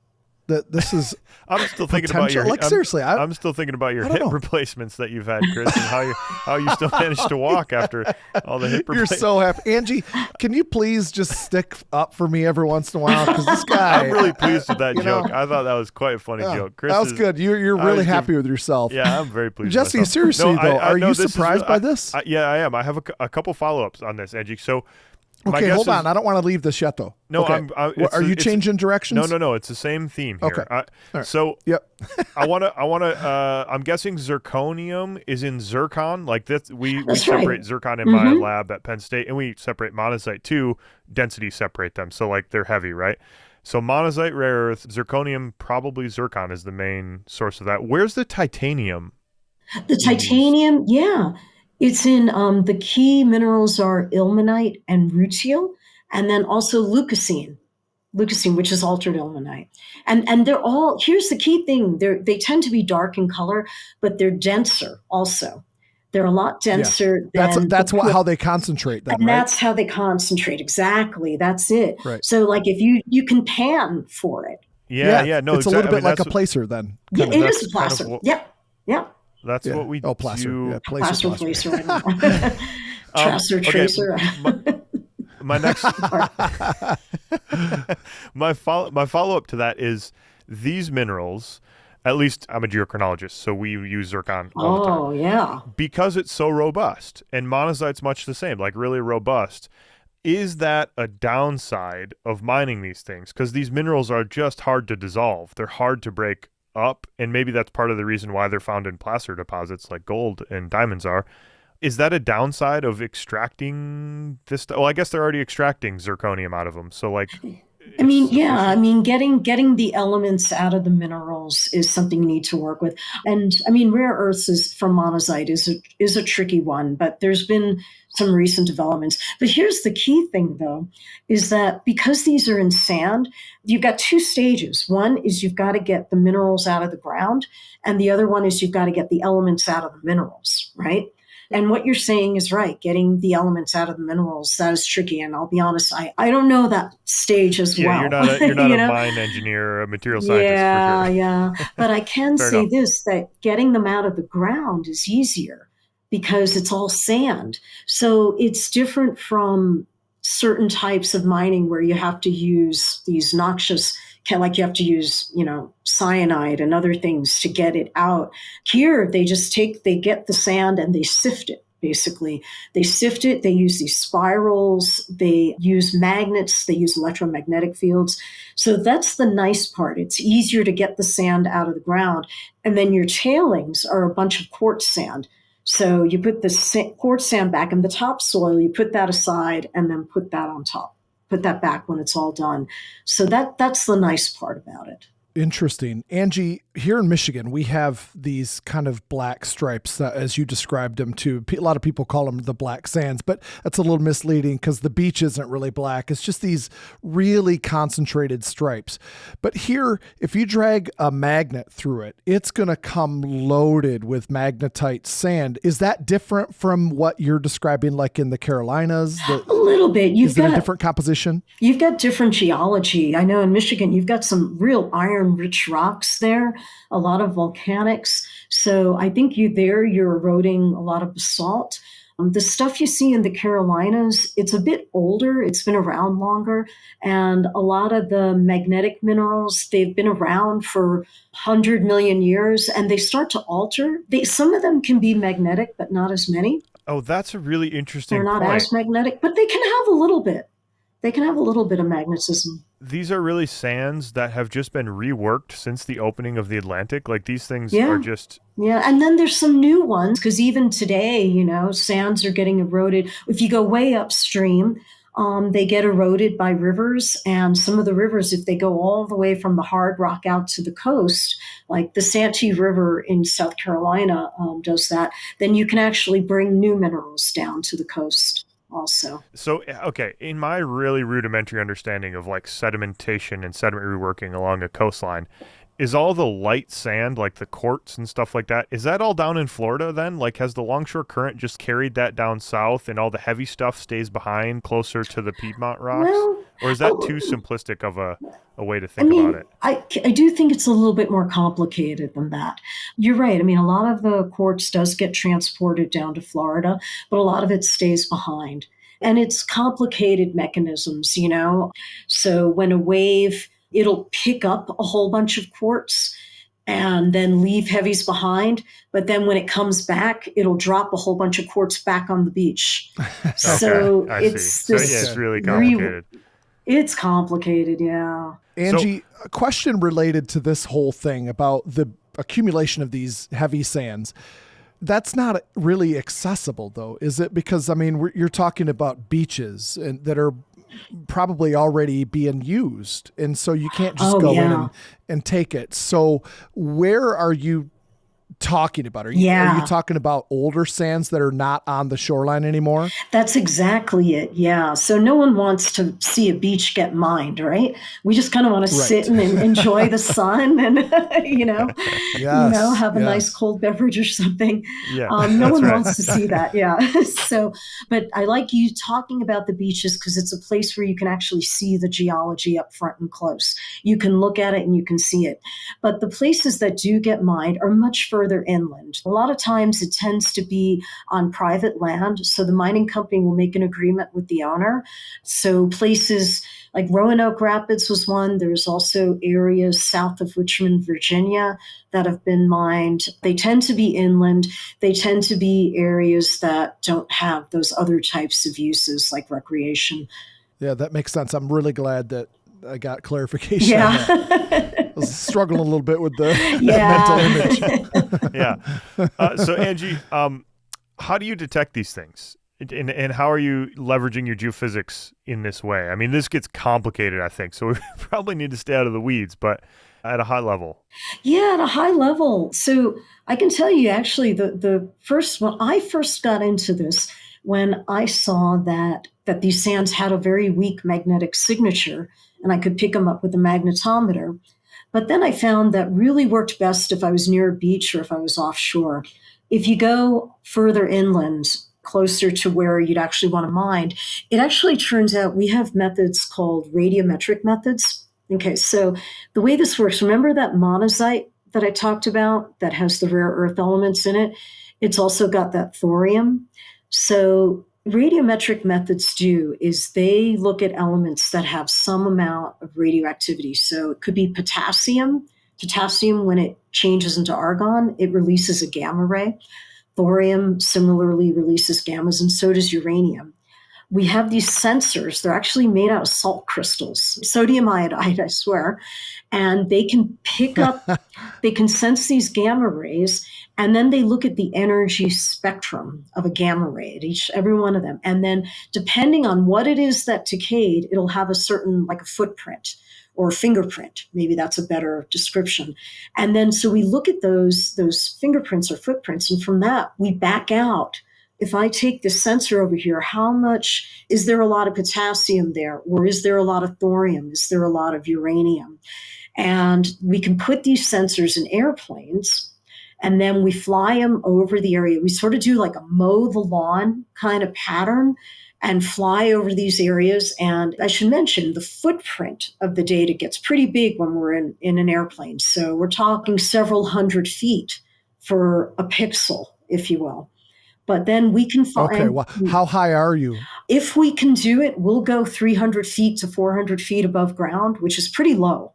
That this is I'm still thinking about your seriously. I'm still thinking about your hip replacements that you've had, Chris, and how you still managed to walk after all the hip replacements. You're so happy, Angie. Can you please just stick up for me every once in a while? Because this guy, I'm really pleased with that joke. I thought that was quite a funny joke. Chris, that was good. You're really happy with yourself. Yeah, I'm very pleased. Jesse, seriously though, are you surprised by this? Yeah, I am. I have a couple follow-ups on this, Angie. So. Okay, hold on. I don't want to leave this yet, though. No, okay. Are you changing directions? No. It's the same theme here. Okay. Right. So, yep. I'm guessing zirconium is in zircon. Like this, we separate zircon in Mm-hmm. my lab at Penn State, and we separate monazite too. Density separate them, so like they're heavy, right? So monazite, rare earth, zirconium, probably zircon is the main source of that. Where's the titanium? The titanium, yeah. It's in the key minerals are ilmenite and rutile, and then also leucocene, which is altered ilmenite. And they're all, here's the key thing, they tend to be dark in color, but they're denser also. They're a lot denser. Yeah. That's how they concentrate then, and right? That's how they concentrate. Exactly. That's it. Right. So like if you can pan for it. Yeah. No, it's a little bit like a placer then. Yeah, it is a placer. Yep. That's what we do. Placer. Yeah, placer. Tracer, tracer. My next, my follow-up to that is these minerals, at least I'm a geochronologist, so we use zircon all the time. Oh, yeah. Because it's so robust, and monazite's much the same, like really robust. Is that a downside of mining these things? Because these minerals are just hard to dissolve. They're hard to break up, and maybe that's part of the reason why they're found in placer deposits like gold and diamonds are. Is that a downside of extracting this? Well, I guess they're already extracting zirconium out of them. So like, I mean, it's yeah, I efficient. mean, getting the elements out of the minerals is something you need to work with. And I mean, rare earths is from monazite is a tricky one, but there's been some recent developments. But here's the key thing though, is that because these are in sand, you've got two stages. One is you've got to get the minerals out of the ground, and the other one is you've got to get the elements out of the minerals, right? And what you're saying is right. Getting the elements out of the minerals, that is tricky. And I'll be honest, I don't know that stage as Yeah, well. you're not you a know? mine engineer or a material scientist for sure. Yeah, yeah. But I can Fair say enough. this, that getting them out of the ground is easier because it's all sand. So it's different from certain types of mining where you have to use these noxious, like you have to use, cyanide and other things to get it out. Here, they get the sand and they sift it. Basically, they sift it, they use these spirals, they use magnets, they use electromagnetic fields. So that's the nice part. It's easier to get the sand out of the ground. And then your tailings are a bunch of quartz sand. So you put the quartz sand back in the topsoil, you put that aside, and then put that on top. Put that back when it's all done. So that's the nice part about it. Interesting. Anji, here in Michigan, we have these kind of black stripes that, as you described them too. A lot of people call them the black sands, but that's a little misleading because the beach isn't really black. It's just these really concentrated stripes. But here, if you drag a magnet through it, it's going to come loaded with magnetite sand. Is that different from what you're describing, like in the Carolinas? A little bit. Is it a different composition? You've got different geology. I know in Michigan, you've got some real iron-rich rocks there, a lot of volcanics. So I think you're eroding a lot of basalt. The stuff you see in the Carolinas, it's a bit older. It's been around longer. And a lot of the magnetic minerals, they've been around for 100 million years and they start to alter. Some of them can be magnetic, but not as many. Oh, that's a really They're interesting not point. as magnetic, but they can have a little bit. They can have a little bit of magnetism. These are really sands that have just been reworked since the opening of the Atlantic. Like these things are Yeah. just Yeah. And then there's some new ones because even today, sands are getting eroded. If you go way upstream, they get eroded by rivers. And some of the rivers, if they go all the way from the hard rock out to the coast, like the Santee River in South Carolina does that, then you can actually bring new minerals down to the coast also. so okay. In my really rudimentary understanding of like sedimentation and sediment reworking along a coastline, is all the light sand, like the quartz and stuff like that, is that all down in Florida then? Like, has the longshore current just carried that down south and all the heavy stuff stays behind closer to the Piedmont rocks? Well, Or is that too simplistic of a way to I think about mean, it? I do think it's a little bit more complicated than that. You're right. I mean, a lot of the quartz does get transported down to Florida, but a lot of it stays behind. And it's complicated mechanisms. So when a wave, it'll pick up a whole bunch of quartz and then leave heavies behind. But then when it comes back, it'll drop a whole bunch of quartz back on the beach. Okay, So I see. it's So yeah, this it's really re- complicated. it's complicated, yeah. So Anji, a question related to this whole thing about the accumulation of these heavy sands. That's not really accessible, though, is it? Because, I mean, you're talking about beaches that are probably already being used. And so you can't just Oh, go in yeah. and take it. So where are you talking about? Are you Yeah. talking about older sands that are not on the shoreline anymore? That's exactly it. Yeah. So no one wants to see a beach get mined, right? We just kind of want to sit Right. and enjoy the sun and, Yes. have a nice Yes. cold beverage or something. yeah, No that's one right. wants to see that. Yeah. So, but I like you talking about the beaches because it's a place where you can actually see the geology up front and close. You can look at it and you can see it. But the places that do get mined are much further inland. A lot of times it tends to be on private land. So the mining company will make an agreement with the owner. So places like Roanoke Rapids was one. There's also areas south of Richmond, Virginia that have been mined. They tend to be inland. They tend to be areas that don't have those other types of uses like recreation. Yeah, that makes sense. I'm really glad that I got clarification on that. Yeah. I was struggling a little bit with the Yeah. mental image. Yeah. So Angie, how do you detect these things? And how are you leveraging your geophysics in this way? I mean, this gets complicated, I think, so we probably need to stay out of the weeds, but at a high level. Yeah, at a high level. So I can tell you actually the first when I first got into this, when I saw that these sands had a very weak magnetic signature and I could pick them up with a magnetometer. But then I found that really worked best if I was near a beach or if I was offshore. If you go further inland, closer to where you'd actually want to mine, it actually turns out we have methods called radiometric methods. Okay, so the way this works, remember that monazite that I talked about that has the rare earth elements in it? It's also got that thorium. So radiometric methods do is they look at elements that have some amount of radioactivity. So it could be potassium. Potassium, when it changes into argon, it releases a gamma ray. Thorium similarly releases gammas, and so does uranium. We have these sensors. They're actually made out of salt crystals, sodium iodide, I swear. And they can pick up, they can sense these gamma rays, and then they look at the energy spectrum of a gamma ray at every one of them. And then depending on what it is that decayed, it'll have a certain, like a footprint or fingerprint. Maybe that's a better description. And then so we look at those fingerprints or footprints, and from that we back out. If I take this sensor over here, how much is there a lot of potassium there? Or is there a lot of thorium? Is there a lot of uranium? And we can put these sensors in airplanes and then we fly them over the area. We sort of do like a mow the lawn kind of pattern and fly over these areas. And I should mention the footprint of the data gets pretty big when we're in an airplane. So we're talking several hundred feet for a pixel, if you will. But then we can find. Okay, well, how high are you? If we can do it, we'll go 300 feet to 400 feet above ground, which is pretty low.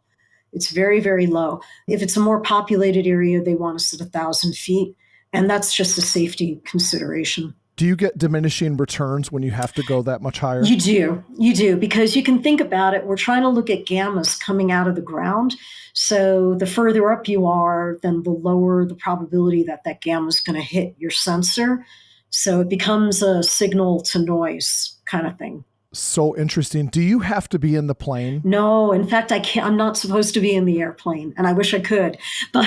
It's very, very low. If it's a more populated area, they want us at 1,000 feet. And that's just a safety consideration. Do you get diminishing returns when you have to go that much higher? You do, because you can think about it. We're trying to look at gammas coming out of the ground. So the further up you are, then the lower the probability that that gamma is going to hit your sensor. So it becomes a signal to noise kind of thing. So interesting. Do you have to be in the plane? No, in fact, I can't. I'm not supposed to be in the airplane, and I wish I could. But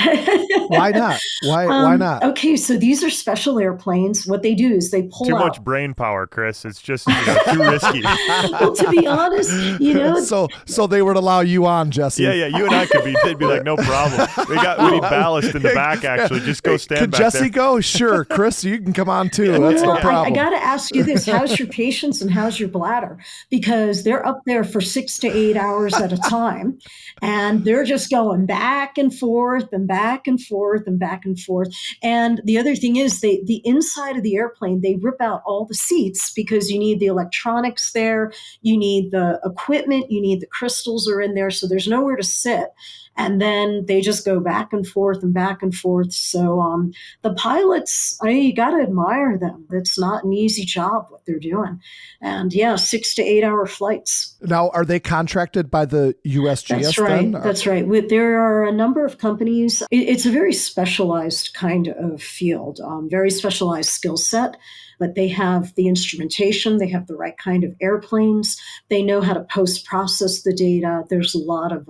why not? Why not? Okay, so these are special airplanes. What they do is they pull too out. much brain power, Chris. It's just too risky. Well, to be honest, So they would allow you on, Jesse. Yeah. You and I could be. They'd be like, no problem. We need ballast in the back. Actually, just go stand Could back Jesse there. go? Sure, Chris, you can come on too. That's no problem. I got to ask you this: how's your patience and how's your bladder? Because they're up there for 6 to 8 hours at a time, and they're just going back and forth and back and forth and back and forth. And the other thing is, the inside of the airplane, they rip out all the seats because you need the electronics there, you need the equipment, you need the crystals are in there, so there's nowhere to sit. And then they just go back and forth and back and forth. So the pilots, you got to admire them. It's not an easy job what they're doing. And 6 to 8 hour flights. Now, are they contracted by the USGS? That's right. Then? That's right. There are a number of companies. It's a very specialized kind of field, very specialized skill set. But they have the instrumentation, they have the right kind of airplanes, they know how to post-process the data. There's a lot of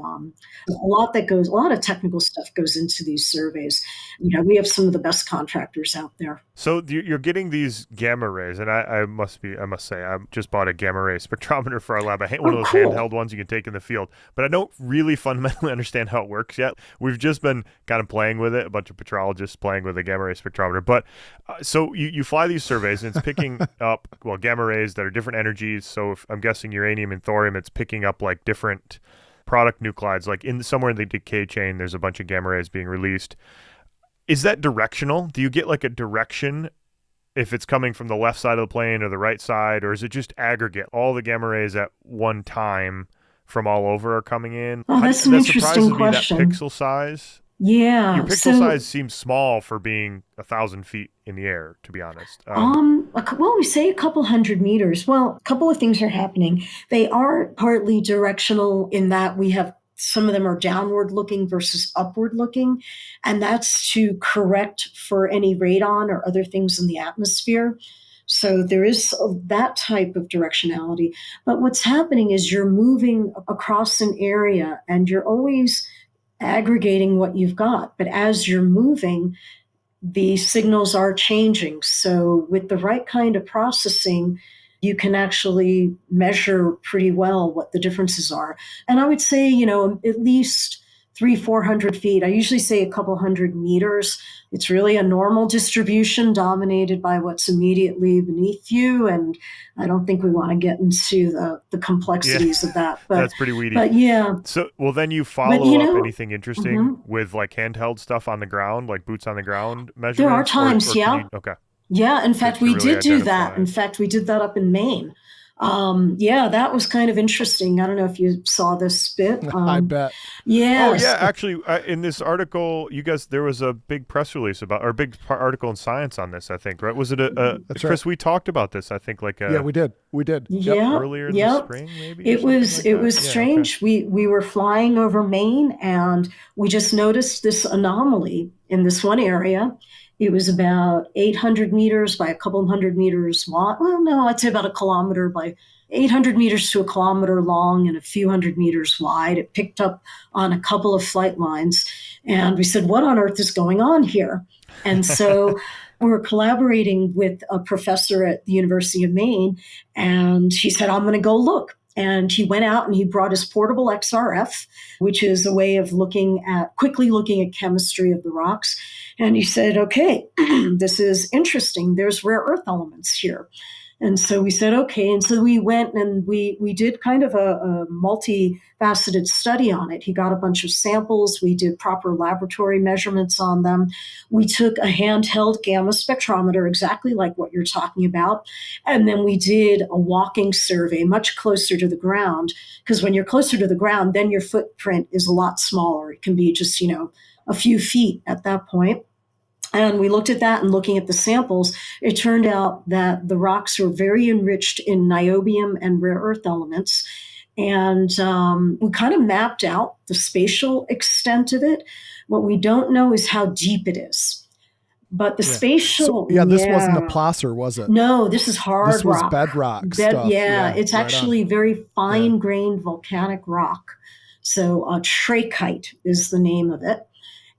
technical stuff goes into these surveys. We have some of the best contractors out there. So you're getting these gamma rays, and I must say, I just bought a gamma ray spectrometer for our lab. One of those handheld ones you can take in the field. But I don't really fundamentally understand how it works yet. We've just been kind of playing with it, a bunch of petrologists playing with a gamma ray spectrometer. But so you fly these surveys, and it's picking up, gamma rays that are different energies. So if I'm guessing uranium and thorium, it's picking up like different product nuclides. Like somewhere in the decay chain, there's a bunch of gamma rays being released. Is that directional? Do you get like a direction if it's coming from the left side of the plane or the right side, or is it just aggregate? All the gamma rays at one time from all over are coming in? Oh, that's an interesting question. That pixel size. Yeah. Your pixel size seems small for being 1,000 feet in the air, to be honest. Well, we say a couple hundred meters. Well, a couple of things are happening. They are partly directional in that we have some of them are downward looking versus upward looking, and that's to correct for any radon or other things in the atmosphere. So there is that type of directionality. But what's happening is you're moving across an area and you're always aggregating what you've got. But as you're moving, the signals are changing. So with the right kind of processing, you can actually measure pretty well what the differences are. And I would say, at least 300-400 feet. I usually say a couple hundred meters. It's really a normal distribution dominated by what's immediately beneath you. And I don't think we want to get into the Yeah, complexities of that. that's pretty weedy. But yeah. So, well, then you But follow up anything interesting mhm. with like handheld stuff on the ground, like boots on the ground There are measurements, times, yeah. okay, Yeah, in fact, to we really did do that. identify. In fact, we did that up in Maine. Yeah, that was kind of interesting. I don't know if you saw this bit. I bet. Oh yeah, Yes. actually, in this article, you guys, there was a big press release about, or a big article in Science on this. I think, right? Was it That's Chris? right. We talked about this. I think, like Yeah, we did. We did. Yep. Yeah, earlier in the yeah. spring, maybe, or It something was like it that. was Yeah. Okay. strange. We were flying over Maine and we just noticed this anomaly in this one area. It was about 800 meters by a couple hundred meters wide. Well, no, I'd say about a kilometer by 800 meters to a kilometer long and a few hundred meters wide. It picked up on a couple of flight lines. And we said, what on earth is going on here? And so we're collaborating with a professor at the University of Maine. And he said, I'm going to go look. And he went out and he brought his portable XRF, which is a way of quickly looking at chemistry of the rocks. And he said, okay, this is interesting. There's rare earth elements here. And so we said, okay. And so we went and we did kind of a multifaceted study on it. He got a bunch of samples. We did proper laboratory measurements on them. We took a handheld gamma spectrometer, exactly like what you're talking about. And then we did a walking survey much closer to the ground, because when you're closer to the ground, then your footprint is a lot smaller. It can be just, a few feet at that point. And we looked at that, and looking at the samples, it turned out that the rocks were very enriched in niobium and rare earth elements. And we kind of mapped out the spatial extent of it. What we don't know is how deep it is. But the spatial, This wasn't a placer, was it? No, this is hard This was rock. bedrock stuff. Yeah, it's right actually on. very fine-grained volcanic rock. So trachyte is the name of it.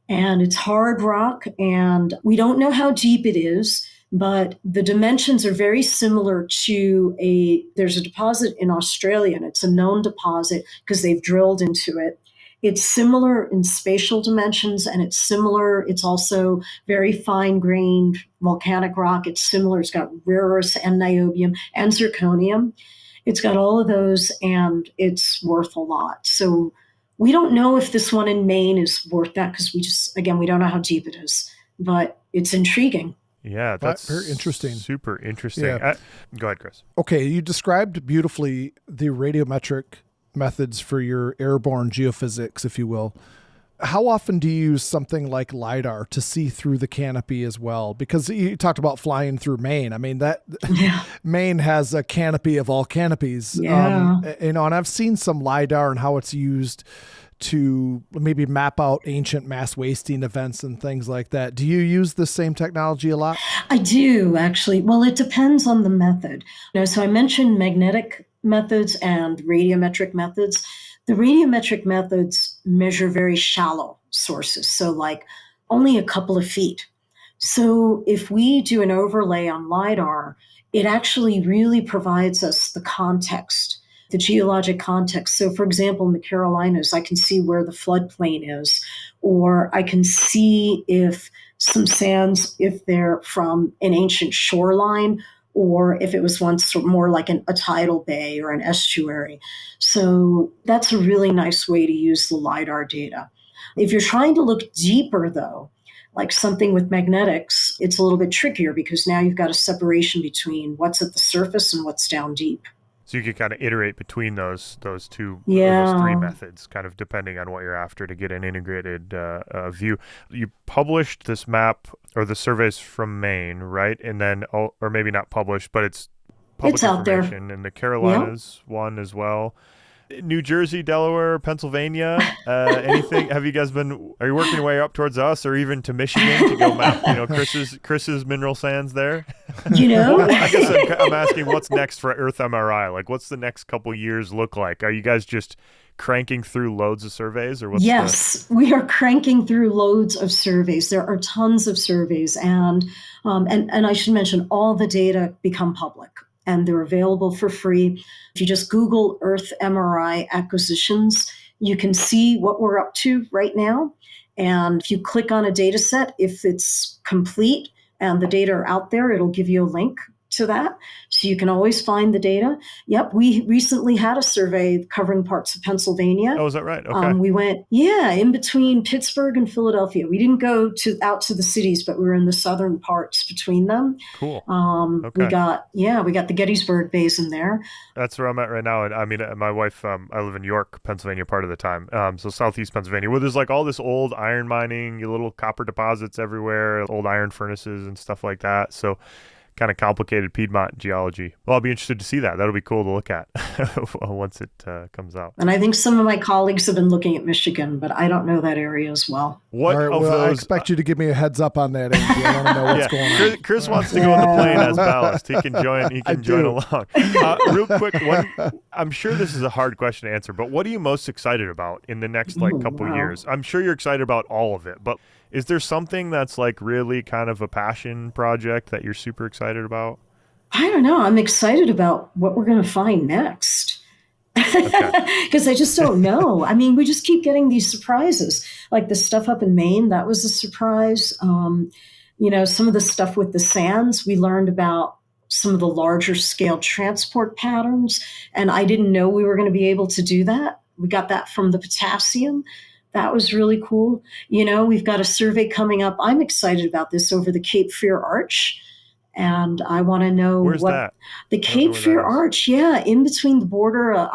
And it's hard rock, and we don't know how deep it is, but the dimensions are very similar to there's a deposit in Australia, and it's a known deposit because they've drilled into it. It's similar in spatial dimensions, and it's also very fine-grained volcanic rock. It's similar, it's got rare earths and niobium and zirconium. It's got all of those, and it's worth a lot. So we don't know if this one in Maine is worth that, because we don't know how deep it is, but it's intriguing. Yeah, that's very interesting. Super interesting. Yeah. Go ahead, Chris. Okay, you described beautifully the radiometric methods for your airborne geophysics, if you will. How often do you use something like LiDAR to see through the canopy as well? Because you talked about flying through Maine. I mean, Maine has a canopy of all canopies. Yeah. And I've seen some LiDAR and how it's used to maybe map out ancient mass wasting events and things like that. Do you use the same technology a lot? I do, actually. Well, it depends on the method. So I mentioned magnetic methods and radiometric methods. The radiometric methods measure very shallow sources, so like only a couple of feet. So if we do an overlay on LiDAR, it actually really provides us the context, the geologic context. So for example, in the Carolinas, I can see where the floodplain is, or I can see if some sands, if they're from an ancient shoreline, or if it was once more like a tidal bay or an estuary. So that's a really nice way to use the LiDAR data. If you're trying to look deeper, though, like something with magnetics, it's a little bit trickier, because now you've got a separation between what's at the surface and what's down deep. So you could kind of iterate between those two, Yeah. those three methods, kind of depending on what you're after to get an integrated view. You published this map, or the surveys from Maine, right? And then, or maybe not published, but it's public It's out there. information. And the Carolinas one as well. New Jersey, Delaware, Pennsylvania, anything? Are you working your way up towards us or even to Michigan to go map, Chris's mineral sands there? You know, I guess I'm asking what's next for Earth MRI? Like, what's the next couple years look like? Are you guys just cranking through loads of surveys, or what's yes, we are cranking through loads of surveys. There are tons of surveys, and I should mention all the data become public and they're available for free. If you just Google Earth MRI acquisitions, you can see what we're up to right now. And if you click on a data set, if it's complete and the data are out there, it'll give you a link to that. So you can always find the data. Yep, we recently had a survey covering parts of Pennsylvania. Oh, is that right? Okay. We went, in between Pittsburgh and Philadelphia. We didn't go out to the cities, but we were in the southern parts between them. Cool. Okay. We got the Gettysburg Basin there. That's where I'm at right now. And I mean, my wife, I live in York, Pennsylvania part of the time. So southeast Pennsylvania, where there's like all this old iron mining, little copper deposits everywhere, old iron furnaces and stuff like that. So kind of complicated Piedmont geology. Well, I'll be interested to see that. That'll be cool to look at once it comes out. And I think some of my colleagues have been looking at Michigan, but I don't know that area as well. What all right, of those? I expect you to give me a heads up on that, Angie. I want to know what's going on. Chris wants to go on the plane as ballast. He can join along. Real quick, I'm sure this is a hard question to answer, but what are you most excited about in the next couple years? I'm sure you're excited about all of it, but is there something that's like really kind of a passion project that you're super excited about? I don't know. I'm excited about what we're going to find next. Because I just don't know. I mean, we just keep getting these surprises. Like the stuff up in Maine, that was a surprise. Some of the stuff with the sands, we learned about some of the larger scale transport patterns. And I didn't know we were going to be able to do that. We got that from the potassium. That was really cool. We've got a survey coming up. I'm excited about this over the Cape Fear Arch. And I want to know where's that? The Cape Fear Arch, in between the border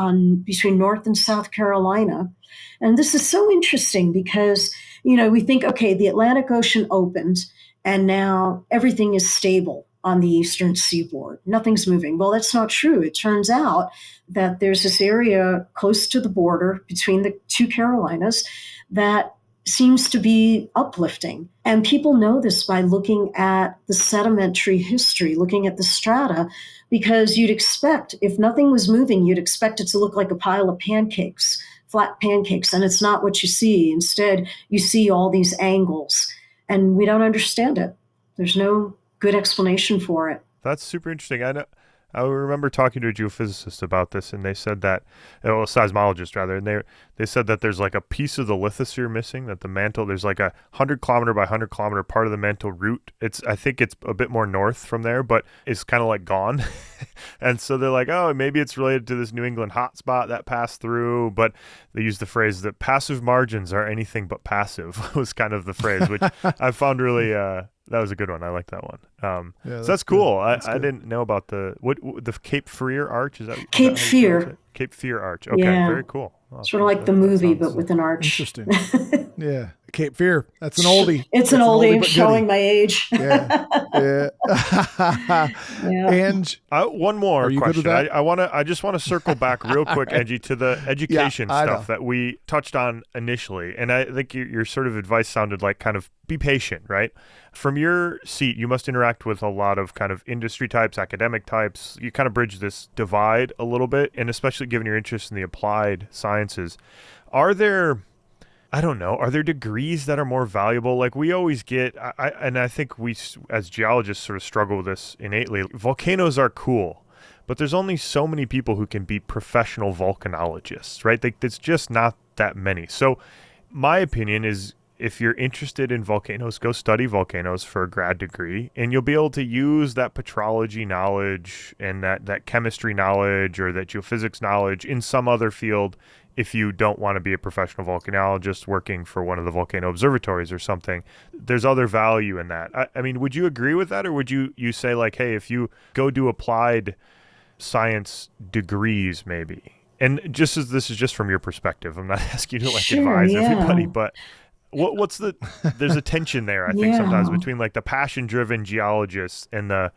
between North and South Carolina. And this is so interesting because, we think, okay, the Atlantic Ocean opened and now everything is stable on the eastern seaboard. Nothing's moving. Well, that's not true. It turns out that there's this area close to the border between the two Carolinas that seems to be uplifting. And people know this by looking at the sedimentary history, looking at the strata, because you'd expect, if nothing was moving, you'd expect it to look like a pile of pancakes, flat pancakes, and it's not what you see. Instead, you see all these angles, and we don't understand it. There's no good explanation for it. That's super interesting. I remember talking to a geophysicist about this, and they said that, a seismologist rather, and they said that there's like a piece of the lithosphere missing, that the mantle, there's like a 100 kilometer by 100 kilometer part of the mantle root. I think it's a bit more north from there, but it's kind of like gone. And so they're like, oh, maybe it's related to this New England hotspot that passed through, but they use the phrase that passive margins are anything but passive was kind of the phrase, which I found really, that was a good one. I like that one. So that's cool. I didn't know about the Cape Fear Arch. Is that Cape Fear? Cape Fear Arch. Okay, very cool. Sort of like the movie, but with an arch. Interesting. Yeah, Cape Fear. That's an oldie. It's an oldie. Showing my age. Yeah. And one more question. I just want to circle back real quick, Angie, to the education stuff that we touched on initially, and I think your sort of advice sounded like kind of be patient, right? From your seat, you must interact with a lot of kind of industry types, academic types. You kind of bridge this divide a little bit, and especially given your interest in the applied sciences, are there degrees that are more valuable? Like we always get, I think we as geologists sort of struggle with this innately. Volcanoes are cool, but there's only so many people who can be professional volcanologists, right? There's just not that many. So my opinion is, if you're interested in volcanoes, go study volcanoes for a grad degree, and you'll be able to use that petrology knowledge and that chemistry knowledge or that geophysics knowledge in some other field if you don't want to be a professional volcanologist working for one of the volcano observatories or something. There's other value in that. I mean, would you agree with that, or would you say like, hey, if you go do applied science degrees maybe, and just as this is just from your perspective, I'm not asking you to advise everybody, but what's there's a tension there, I think, sometimes between like the passion-driven geologists and the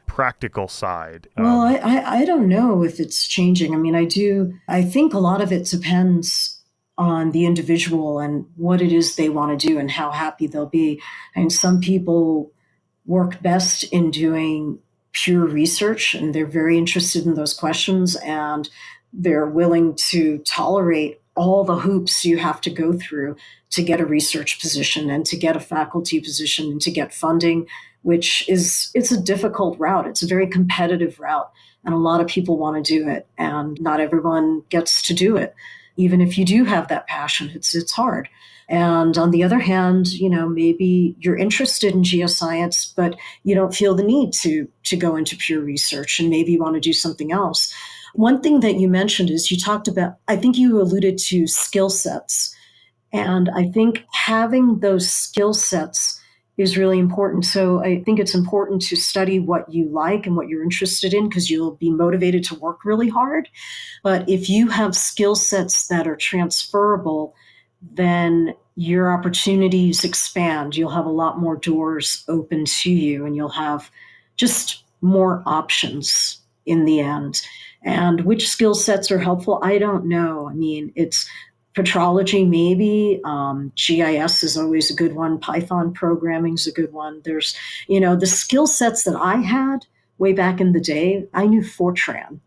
practical side? Well, I don't know if it's changing. I mean, I think a lot of it depends on the individual and what it is they want to do and how happy they'll be. And some people work best in doing pure research, and they're very interested in those questions, and they're willing to tolerate all the hoops you have to go through to get a research position and to get a faculty position and to get funding, which is it's a difficult route. It's a very competitive route, and a lot of people want to do it, and not everyone gets to do it. Even if you do have that passion, it's hard. And on the other hand, maybe you're interested in geoscience, but you don't feel the need to go into pure research, and maybe you want to do something else. One thing that you mentioned is you talked about, I think you alluded to skill sets. And I think having those skill sets is really important. So I think it's important to study what you like and what you're interested in, because you'll be motivated to work really hard. But if you have skill sets that are transferable, then your opportunities expand. You'll have a lot more doors open to you, and you'll have just more options in the end. And which skill sets are helpful, I don't know. I mean, it's petrology, maybe. GIS is always a good one. Python programming is a good one. There's, the skill sets that I had way back in the day, I knew Fortran.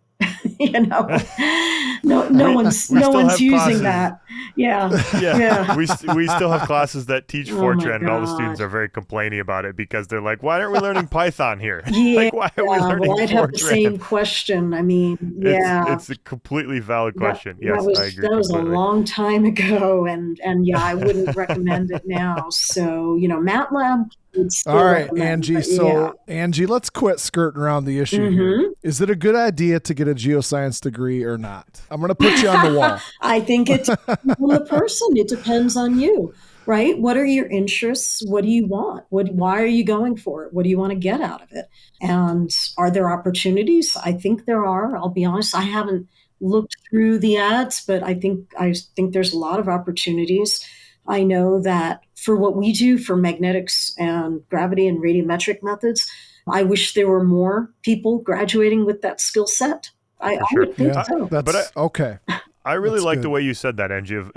No one's using classes. that. Yeah. We still have classes that teach Fortran, and all the students are very complaining about it because they're like, why aren't we learning Python here? Yeah. Why are we learning Fortran? I'd have the same question. I mean, it's a completely valid question. Yes, I agree. That was a long time ago, and yeah, I wouldn't recommend it now. So, MATLAB. All right, Angie. So, Angie, let's quit skirting around the issue here. Is it a good idea to get a geoscience degree or not? I'm going to put you on the wall. I think it depends on the person. It depends on you, right? What are your interests? What do you want? Why are you going for it? What do you want to get out of it? And are there opportunities? I think there are. I'll be honest. I haven't looked through the ads, but I think there's a lot of opportunities. I know that for what we do for magnetics and gravity and radiometric methods, I wish there were more people graduating with that skill set. I would think so. Okay. I really like the way you said that, Angie. Of,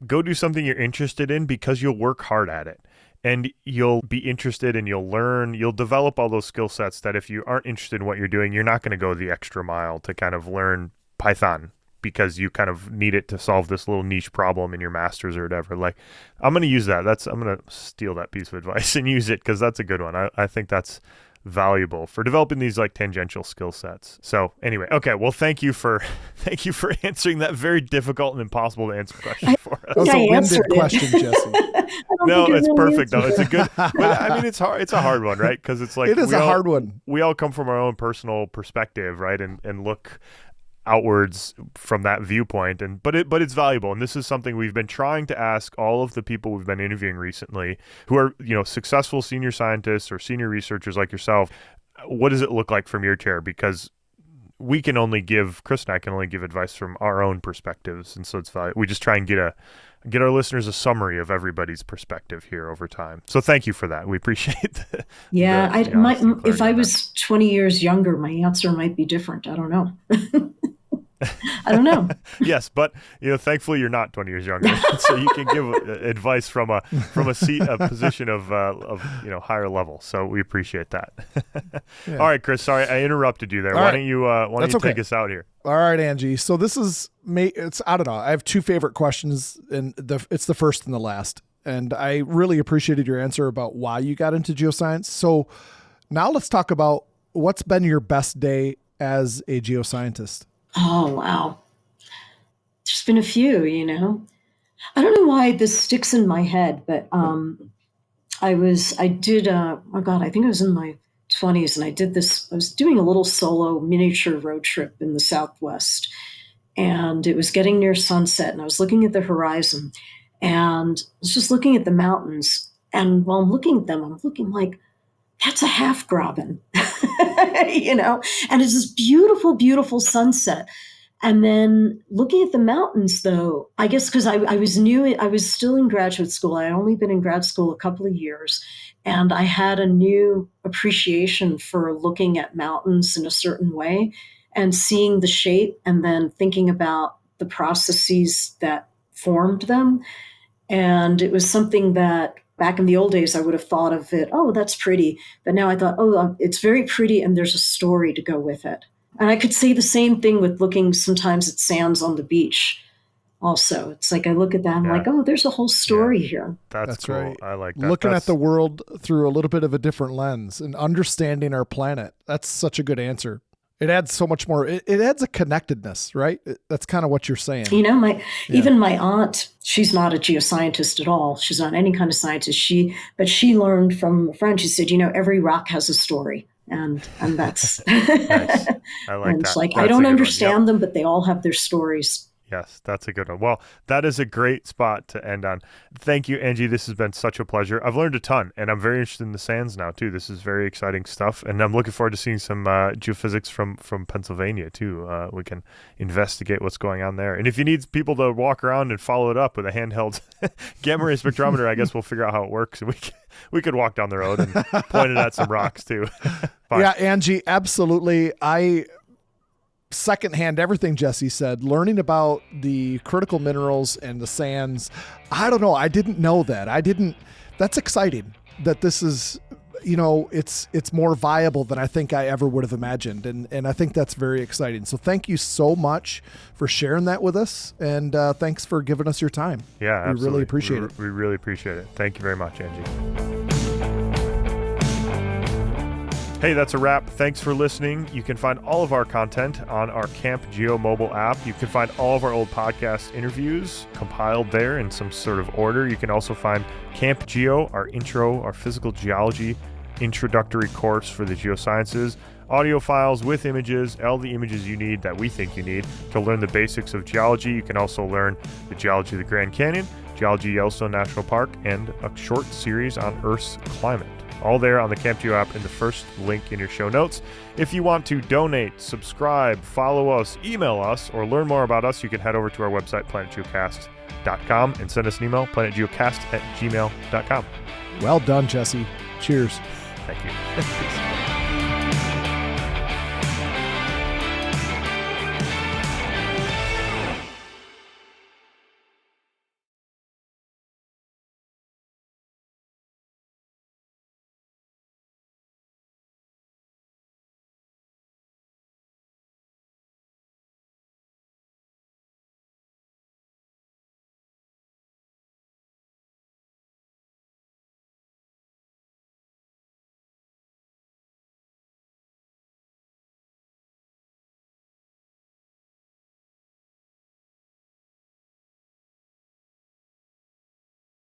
go do something you're interested in, because you'll work hard at it. And you'll be interested, and you'll learn, you'll develop all those skill sets that if you aren't interested in what you're doing, you're not going to go the extra mile to kind of learn Python, because you kind of need it to solve this little niche problem in your master's or whatever. Like, I'm going to use that. I'm going to steal that piece of advice and use it, because that's a good one. I think that's valuable for developing these like tangential skill sets. So anyway, okay. Well, thank you for answering that very difficult and impossible to answer question for us. That was a winded question, Jesse. No, it's perfect though. It's a good, but I mean, it's hard. It's a hard one, right? Because it's like, it is a hard one. We all come from our own personal perspective, right? And look outwards from that viewpoint, but it's valuable, and this is something we've been trying to ask all of the people we've been interviewing recently, who are successful senior scientists or senior researchers like yourself. What does it look like from your chair? Because Chris and I can only give advice from our own perspectives, and so it's valuable. We just try and get our listeners a summary of everybody's perspective here over time. So thank you for that. We appreciate that. If I was 20 years younger, my answer might be different. I don't know. I don't know. Yes, but thankfully you're not 20 years younger, so you can give advice from a position of higher level. So we appreciate that. Yeah. All right, Chris. Sorry, I interrupted you there. Why don't you take us out here? All right, Angie. So this is I don't know. I have two favorite questions, and it's the first and the last. And I really appreciated your answer about why you got into geoscience. So now let's talk about what's been your best day as a geoscientist. Oh, wow. There's been a few, I don't know why this sticks in my head, but I think I was in my 20s, and I was doing a little solo miniature road trip in the Southwest, and it was getting near sunset, and I was looking at the horizon, and I was just looking at the mountains. And while I'm looking at them, I'm looking like, that's a half graben, and it's this beautiful, beautiful sunset. And then looking at the mountains, though, I guess because I was new, I was still in graduate school. I had only been in grad school a couple of years, and I had a new appreciation for looking at mountains in a certain way and seeing the shape and then thinking about the processes that formed them. And it was something that back in the old days, I would have thought of it, oh, that's pretty. But now I thought, oh, it's very pretty and there's a story to go with it. And I could say the same thing with looking sometimes at sands on the beach also. It's like I look at that, I'm like, oh, there's a whole story here. That's cool. right. I like that. Looking at the world through a little bit of a different lens and understanding our planet. That's such a good answer. It adds so much more. It adds a connectedness, right? That's kind of what you're saying. You know, even my aunt, she's not a geoscientist at all. She's not any kind of scientist. But she learned from a friend. She said, you know, every rock has a story. And that's nice. I like and that. It's like, That's I don't understand them, but they all have their stories. Yes, that's a good one. Well, that is a great spot to end on. Thank you, Anji. This has been such a pleasure. I've learned a ton, and I'm very interested in the sands now, too. This is very exciting stuff, and I'm looking forward to seeing some geophysics from Pennsylvania, too. We can investigate what's going on there. And if you need people to walk around and follow it up with a handheld gamma ray spectrometer, I guess we'll figure out how it works. We could walk down the road and point it at some rocks, too. Yeah, Anji, absolutely. I secondhand everything Jesse said, learning about the critical minerals and the sands. I don't know. I didn't know that. That's exciting that this is, you know, it's more viable than I think I ever would have imagined. And I think that's very exciting. So thank you so much for sharing that with us. And thanks for giving us your time. Yeah, absolutely. We really appreciate it. We really appreciate it. Thank you very much, Anji. Hey, that's a wrap. Thanks for listening. You can find all of our content on our CampGeo mobile app. You can find all of our old podcast interviews compiled there in some sort of order. You can also find CampGeo, our physical geology introductory course for the geosciences, audio files with images, all the images you need that we think you need to learn the basics of geology. You can also learn the geology of the Grand Canyon, geology of Yellowstone National Park, and a short series on Earth's climate. All there on the CampGeo app in the first link in your show notes. If you want to donate, subscribe, follow us, email us, or learn more about us, you can head over to our website, planetgeocast.com, and send us an email, planetgeocast@gmail.com. Well done, Jesse. Cheers. Thank you.